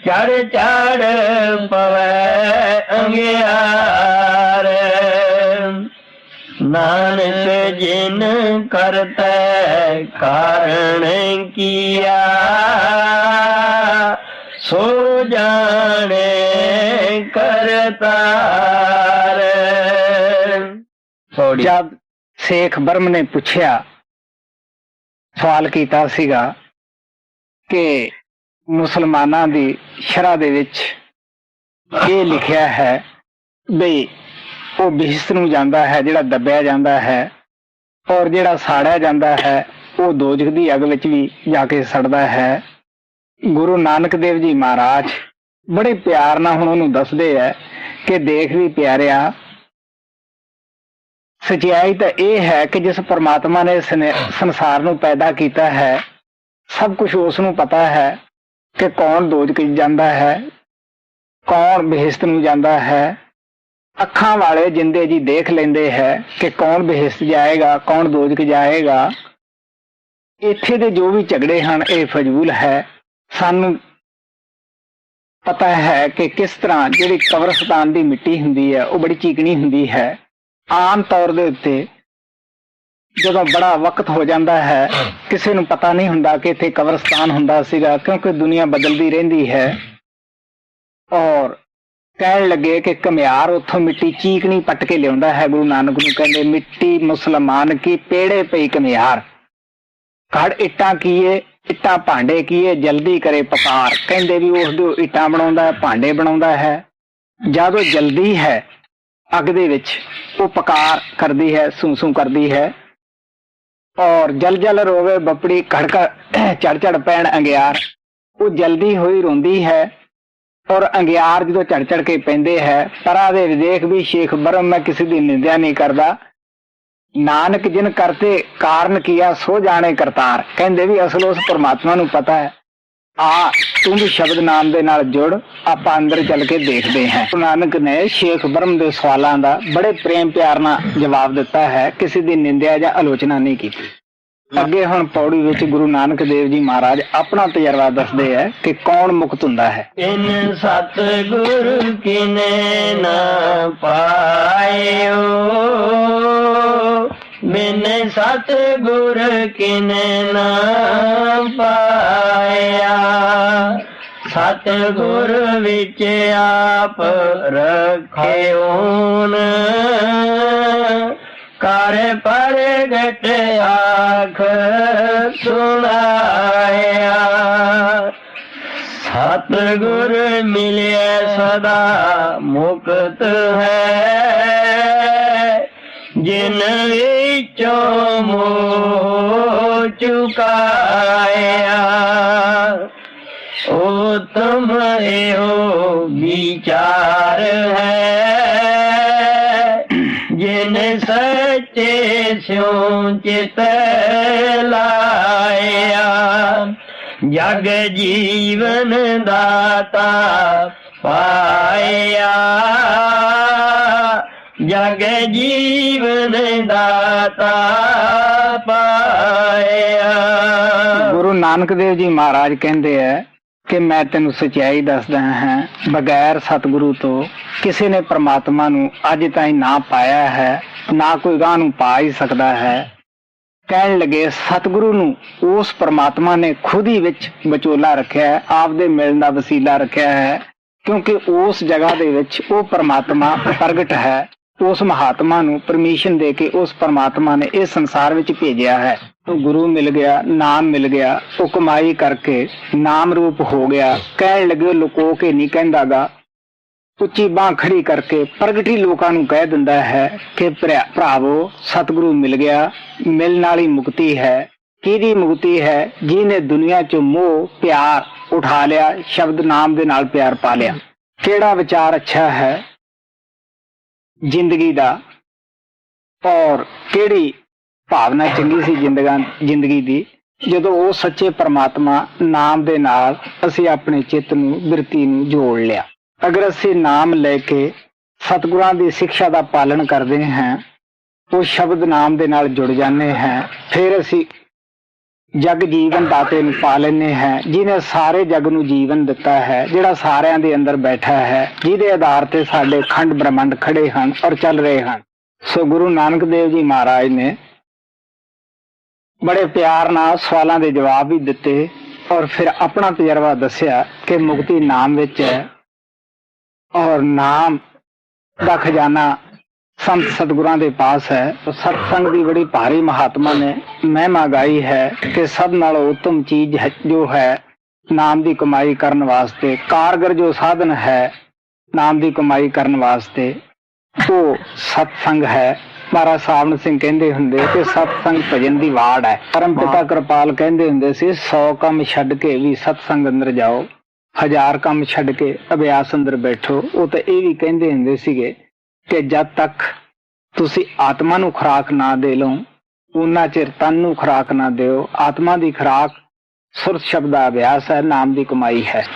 ਚੜ ਚੜ ਪਵੇ ਅੰਗਿਆਰ ਨਾਨਕ ਜਿਨ ਕਰਤੈ ਕਾਰਣ ਕੀਆ ਸੋ ਜਾਣੇ ਕਰਤਾਰ। ਜਦ ਸ਼ੇਖ ਬਰਮ ਨੇ ਪੁੱਛਿਆ, ਸਵਾਲ ਕੀਤਾ ਸੀਗਾ ਕਿ ਮੁਸਲਮਾਨਾਂ ਦੀ ਸ਼ਰ੍ਹਾ ਦੇ ਵਿੱਚ ਇਹ ਲਿਖਿਆ ਹੈ ਬਈ ਉਹ ਬਿਹਸ਼ਤ ਨੂੰ ਜਾਂਦਾ ਹੈ ਜਿਹੜਾ ਦੱਬਿਆ ਜਾਂਦਾ ਹੈ, ਔਰ ਜਿਹੜਾ ਸਾੜਿਆ ਜਾਂਦਾ ਹੈ ਉਹ ਦੋਜ਼ਖ ਦੀ ਅੱਗ ਵਿੱਚ ਵੀ ਜਾ ਕੇ ਸੜਦਾ ਹੈ। ਗੁਰੂ ਨਾਨਕ ਦੇਵ ਜੀ ਮਹਾਰਾਜ ਬੜੇ ਪਿਆਰ ਨਾਲ ਹੁਣ ਉਹਨੂੰ ਦੱਸਦੇ ਹੈ ਕਿ ਦੇਖ ਵੀ ਪਿਆਰਿਆ, ਸਚਾਈ ਤਾਂ ਇਹ ਹੈ ਕਿ ਜਿਸ ਪਰਮਾਤਮਾ ਨੇ ਸੰਸਾਰ ਨੂੰ ਪੈਦਾ ਕੀਤਾ ਹੈ, ਸਭ ਕੁਝ ਉਸ ਨੂੰ ਪਤਾ ਹੈ ਕਿ ਕੌਣ ਦੋਜ਼ਖ ਜਾਂਦਾ ਹੈ, ਕੌਣ ਬਹਿਸ਼ਤ ਨੂੰ ਜਾਂਦਾ ਹੈ। ਅੱਖਾਂ ਵਾਲੇ ਜਿੰਦੇ ਜੀ ਦੇਖ ਲੈਂਦੇ ਹੈ ਕਿ ਕੌਣ ਬਹਿਸ਼ਤ ਜਾਏਗਾ, ਕੌਣ ਦੋਜ਼ਖ ਜਾਏਗਾ। ਇੱਥੇ ਦੇ ਜੋ ਵੀ ਝਗੜੇ ਹਨ ਇਹ ਫਜ਼ੂਲ ਹੈ। ਸਾਨੂੰ ਪਤਾ ਹੈ ਕਿ ਕਿਸ ਤਰ੍ਹਾਂ ਜਿਹੜੀ ਕਬਰਸਤਾਨ ਦੀ ਮਿੱਟੀ ਹੁੰਦੀ ਹੈ ਉਹ ਬੜੀ ਚੀਕਣੀ ਹੁੰਦੀ ਹੈ। ਆਮ ਤੌਰ ਦੇ ਉੱਤੇ ਜਦੋਂ ਬੜਾ ਵਕਤ ਹੋ ਜਾਂਦਾ ਹੈ ਕਿਸੇ ਨੂੰ ਪਤਾ ਨਹੀਂ ਹੁੰਦਾ ਕਿ ਇੱਥੇ ਕਬਰਸਤਾਨ ਹੁੰਦਾ ਸੀਗਾ, ਕਿਉਂਕਿ ਦੁਨੀਆ ਬਦਲਦੀ ਰਹਿੰਦੀ ਹੈ। ਔਰ ਕਹਿਣ ਲੱਗੇ ਕਿ ਘੁਮਿਆਰ ਉੱਥੋਂ ਮਿੱਟੀ ਚੀਕਣੀ ਪੱਟ ਕੇ ਲਿਆਉਂਦਾ ਹੈ। ਗੁਰੂ ਨਾਨਕ ਨੂੰ ਕਹਿੰਦੇ ਮਿੱਟੀ ਮੁਸਲਮਾਨ ਕੀ ਪੇੜੇ ਪਈ ਘੁਮਿਆਰ, ਘੜ ਇੱਟਾਂ ਕੀਏ ਇੱਟਾਂ ਭਾਂਡੇ ਕੀਏ ਜਲਦੀ ਕਰੇ ਪਕਾਰ। ਕਹਿੰਦੇ ਵੀ ਉਸ ਇੱਟਾਂ ਬਣਾਉਂਦਾ ਹੈ, ਭਾਂਡੇ ਬਣਾਉਂਦਾ ਹੈ। ਜਦੋਂ ਜਲਦੀ ਹੈ ਅੱਗ ਦੇ ਵਿੱਚ ਉਹ ਪਕਾਰ ਕਰਦੀ ਹੈ, ਸੂ ਕਰਦੀ ਹੈ। ਔਰ ਜਲ ਜਲ ਰੋਵੇ ਬੱਪੜੀ ਖੜਕਾ ਚੜ ਚੜ ਪੈਣ ਅੰਗਿਆਰ, ਉਹ ਜਲਦੀ ਹੋਈ ਰੋਂਦੀ ਹੈ। ਔਰ ਅੰਗਿਆਰ ਜਦੋਂ ਚੜ ਚੜ ਕੇ ਪੈਂਦੇ ਹੈ। ਪਰਾ ਦੇ ਵਿਦੇਖ ਵੀ ਸ਼ੇਖ ਬਰਮ, ਮੈਂ ਕਿਸੇ ਦੀ ਨਿੰਦਿਆ ਨਹੀਂ ਕਰਦਾ। ਨਾਨਕ ਜਿਨ ਕਰਤੇ ਕਾਰਨ ਕੀਆ ਸੋ ਜਾਣੇ ਕਰਤਾਰ। ਕਹਿੰਦੇ ਵੀ ਅਸਲ ਉਸ ਪਰਮਾਤਮਾ ਨੂੰ ਪਤਾ ਹੈ। ਆ ਤੂੰ ਵੀ ਸ਼ਬਦ ਨਾਮ ਦੇ ਨਾਲ ਜੁੜ, ਆਪਾਂ ਅੰਦਰ ਚੱਲ ਕੇ ਦੇਖਦੇ ਹਾਂ। ਗੁਰੂ ਨਾਨਕ ਨੇ ਸ਼ੇਖ ਬਰਮ ਦੇ ਸਵਾਲਾਂ ਦਾ ਬੜੇ ਪ੍ਰੇਮ ਪਿਆਰ ਨਾਲ ਜਵਾਬ ਦਿੱਤਾ ਹੈ, ਕਿਸੇ ਦੀ ਨਿੰਦਿਆ ਜਾਂ ਆਲੋਚਨਾ ਨਹੀਂ ਕੀਤੀ। ਅੱਗੇ ਹੁਣ ਪੌੜੀ ਵਿੱਚ ਗੁਰੂ ਨਾਨਕ ਦੇਵ ਜੀ ਮਹਾਰਾਜ ਆਪਣਾ ਤਜਰਬਾ ਦੱਸਦੇ ਹੈ ਕਿ ਕੌਣ ਮੁਕਤ ਹੁੰਦਾ ਹੈ। ਇਨ ਸਤਿਗੁਰ ਕਿਨੇ ਨਾ ਪਾਇਓ, ਬਿਨ ਸਤਿਗੁਰ ਕਿਨੇ ਨਾ ਪਾਇਆ। ਸਤਿਗੁਰ ਵਿੱਚ ਆਪ ਰੱਖਿਓਨ, ਕਰ ਪ੍ਰਗਟ ਆਖ ਸੁਣਾਇਆ। ਸਤਿਗੁਰ ਮਿਲਿਆ ਸਦਾ ਮੁਕਤ ਹੈ, ਜਿਨ ਵਿੱਚੋਂ ਮੋਹ ਚੁਕਾਇਆ। ਉਤਮ ਇਹੋ ਵਿਚਾਰ ਹੈ, ਜਿਨ ਸੱਚੇ ਸਿਉ ਚਿਤ ਲਾਇਆ। ਜਗ ਜੀਵਨ ਦਾਤਾ ਪਾਇਆ, ਜਗ ਜੀਵਨ ਦਾਤਾ ਪਾਇਆ। ਗੁਰੂ ਨਾਨਕ ਦੇਵ ਜੀ ਮਹਾਰਾਜ ਕਹਿੰਦੇ ਹੈ ਕਿ ਮੈਂ ਤੈਨੂੰ ਸਚਾਈ ਦੱਸਦਾ ਹਾਂ, ਬਗੈਰ ਸਤਿਗੁਰੂ ਤੋਂ ਕਿਸੇ ਨੇ ਪ੍ਰਮਾਤਮਾ ਨੂੰ ਅੱਜ ਤਾਈਂ ਨਾ ਪਾਇਆ ਹੈ, ਨਾ ਕੋਈ ਗਾਹ ਨੂੰ ਪਾ ਹੀ ਸਕਦਾ ਹੈ। ਕਹਿਣ ਲੱਗੇ ਸਤਿਗੁਰੂ ਨੂੰ ਉਸ ਪ੍ਰਮਾਤਮਾ ਨੇ ਖੁਦ ਹੀ ਵਿੱਚ ਵਿਚੋਲਾ ਰੱਖਿਆ ਹੈ, ਆਪਦੇ ਮਿਲਣ ਦਾ ਵਸੀਲਾ ਰੱਖਿਆ ਹੈ, ਕਿਉਂਕਿ ਉਸ ਜਗ੍ਹਾ ਦੇ ਵਿੱਚ ਉਹ ਪ੍ਰਮਾਤਮਾ ਪ੍ਰਗਟ ਹੈ। ਉਸ ਮਹਾਤਮਾ ਨੂੰ ਪਰਮਿਸ਼ਨ ਦੇ ਕੇ ਉਸ ਪ੍ਰਮਾਤਮਾ ਨੇ ਇਸ ਸੰਸਾਰ ਵਿੱਚ ਭੇਜਿਆ ਹੈ। ਗੁਰੂ ਮਿਲ ਗਿਆ, ਨਾਮ ਮਿਲ ਗਿਆ, ਉਹ ਕਮਾਈ ਕਰਕੇ ਨਾਮ ਰੂਪ ਹੋ ਗਿਆ। ਕਹਿਣ ਲੱਗੇ ਲੁਕੋ ਕੇ ਨਹੀਂ ਕਹਿੰਦਾਗਾ, ਉੱਚੀ ਬਾਂਹ ਖੜੀ ਕਰਕੇ ਪ੍ਰਗਟੀ ਲੋਕਾਂ ਨੂੰ ਕਹਿ ਦਿੰਦਾ ਹੈ ਕਿ ਭਰਾਵੋ ਸਤਿਗੁਰੂ ਮਿਲ ਗਿਆ, ਮਿਲਣ ਵਾਲੀ ਮੁਕਤੀ ਹੈ। ਕਿਹਦੀ ਮੁਕਤੀ ਹੈ? ਜਿਹਨੇ ਦੁਨੀਆ ਚੋਂ ਮੋਹ ਪਿਆਰ ਉਠਾ ਲਿਆ, ਸ਼ਬਦ ਨਾਮ ਦੇ ਨਾਲ ਪਿਆਰ ਪਾ ਲਿਆ। ਕਿਹੜਾ ਵਿਚਾਰ ਅੱਛਾ ਹੈ ਜ਼ਿੰਦਗੀ ਦਾ, ਔਰ ਕਿਹੜੀ ਭਾਵਨਾ ਚੰਗੀ ਸੀ ਜ਼ਿੰਦਗੀ ਦੀ, ਜਦੋਂ ਉਹ ਸੱਚੇ ਪ੍ਰਮਾਤਮਾ ਨਾਮ ਦੇ ਨਾਲ ਅਸੀਂ ਆਪਣੇ ਚਿੱਤ ਨੂੰ, ਬਿਰਤੀ ਨੂੰ ਜੋੜ ਲਿਆ। ਅਗਰ ਅਸੀਂ ਨਾਮ ਲੈ ਕੇ ਸਤਿਗੁਰਾਂ ਦੀ ਸਿੱਖਿਆ ਦਾ ਪਾਲਣ ਕਰਦੇ ਹਾਂ, ਉਹ ਸ਼ਬਦ ਨਾਮ ਦੇ ਨਾਲ ਜੁੜ ਜਾਂਦੇ ਹਾਂ, ਫਿਰ ਅਸੀਂ ਜਗ ਜੀਵਨ ਦਾਤੇ ਨੂੰ ਪਾ ਲੈਂਦੇ ਹਾਂ, ਜਿਹਨੇ ਸਾਰੇ ਜਗ ਨੂੰ ਜੀਵਨ ਦਿੱਤਾ ਹੈ, ਜਿਹੜਾ ਸਾਰਿਆਂ ਦੇ ਅੰਦਰ ਬੈਠਾ ਹੈ, ਜਿਹਦੇ ਆਧਾਰ ਤੇ ਸਾਡੇ ਖੰਡ ਬ੍ਰਹਮੰਡ ਖੜੇ ਹਨ ਔਰ ਚੱਲ ਰਹੇ ਹਨ। ਸੋ ਗੁਰੂ ਨਾਨਕ ਦੇਵ ਜੀ ਮਹਾਰਾਜ ਨੇ ਬੜੇ ਪਿਆਰ ਨਾਲ ਸਵਾਲਾਂ ਦੇ ਜਵਾਬ ਵੀ ਦਿੱਤੇ ਔਰ ਫਿਰ ਆਪਣਾ ਤਜਰਬਾ ਦੱਸਿਆ ਕਿ ਮੁਕਤੀ ਨਾਮ ਵਿੱਚ ਹੈ, ਔਰ ਨਾਮ ਦਾ ਖਜ਼ਾਨਾ ਸੰਤ ਸਤਿਗੁਰਾਂ ਦੇ ਪਾਸ ਹੈ। ਸਤਸੰਗ ਦੀ ਬੜੀ ਭਾਰੀ ਮਹਾਤਮਾ ਨੇ ਮਹਿਮਾ ਗਾਈ ਹੈ ਕਿ ਸਭ ਨਾਲੋਂ ਉੱਤਮ ਚੀਜ਼ ਜੋ ਹੈ ਨਾਮ ਦੀ ਕਮਾਈ ਕਰਨ ਵਾਸਤੇ, ਕਾਰਗਰ ਜੋ ਸਾਧਨ ਹੈ ਨਾਮ ਦੀ ਕਮਾਈ ਕਰਨ ਵਾਸਤੇ, ਉਹ ਸਤਸੰਗ ਹੈ। ਮਹਾਰਾਜ ਸਾਵਣ ਸਿੰਘ ਕਹਿੰਦੇ ਹੁੰਦੇ ਕਿ ਸਤਸੰਗ ਭਜਨ ਦੀ ਵਾੜ ਹੈ। ਪਰਮ ਪਿਤਾ ਕਿਰਪਾਲ ਕਹਿੰਦੇ ਹੁੰਦੇ ਸੀ 100 ਕੰਮ ਛੱਡ ਕੇ ਵੀ ਸਤਸੰਗ ਅੰਦਰ ਜਾਓ, 1000 ਕੰਮ ਛੱਡ ਕੇ ਅਭਿਆਸ ਅੰਦਰ ਬੈਠੋ। ਉਹ ਤਾਂ ਇਹ ਵੀ ਕਹਿੰਦੇ ਹੁੰਦੇ ਸੀਗੇ ਕਿ ਜਦ ਤੱਕ ਤੁਸੀਂ ਆਤਮਾ ਨੂੰ ਖੁਰਾਕ ਨਾ ਦੇ ਲਓ, ਉਹਨਾਂ ਚਿਰ ਤਨ ਨੂੰ ਖੁਰਾਕ ਨਾ ਦਿਓ। ਆਤਮਾ ਦੀ ਖੁਰਾਕ ਸੁਰਤ ਸ਼ਬਦ ਦਾ ਅਭਿਆਸ ਹੈ, ਨਾਮ ਦੀ ਕਮਾਈ ਹੈ।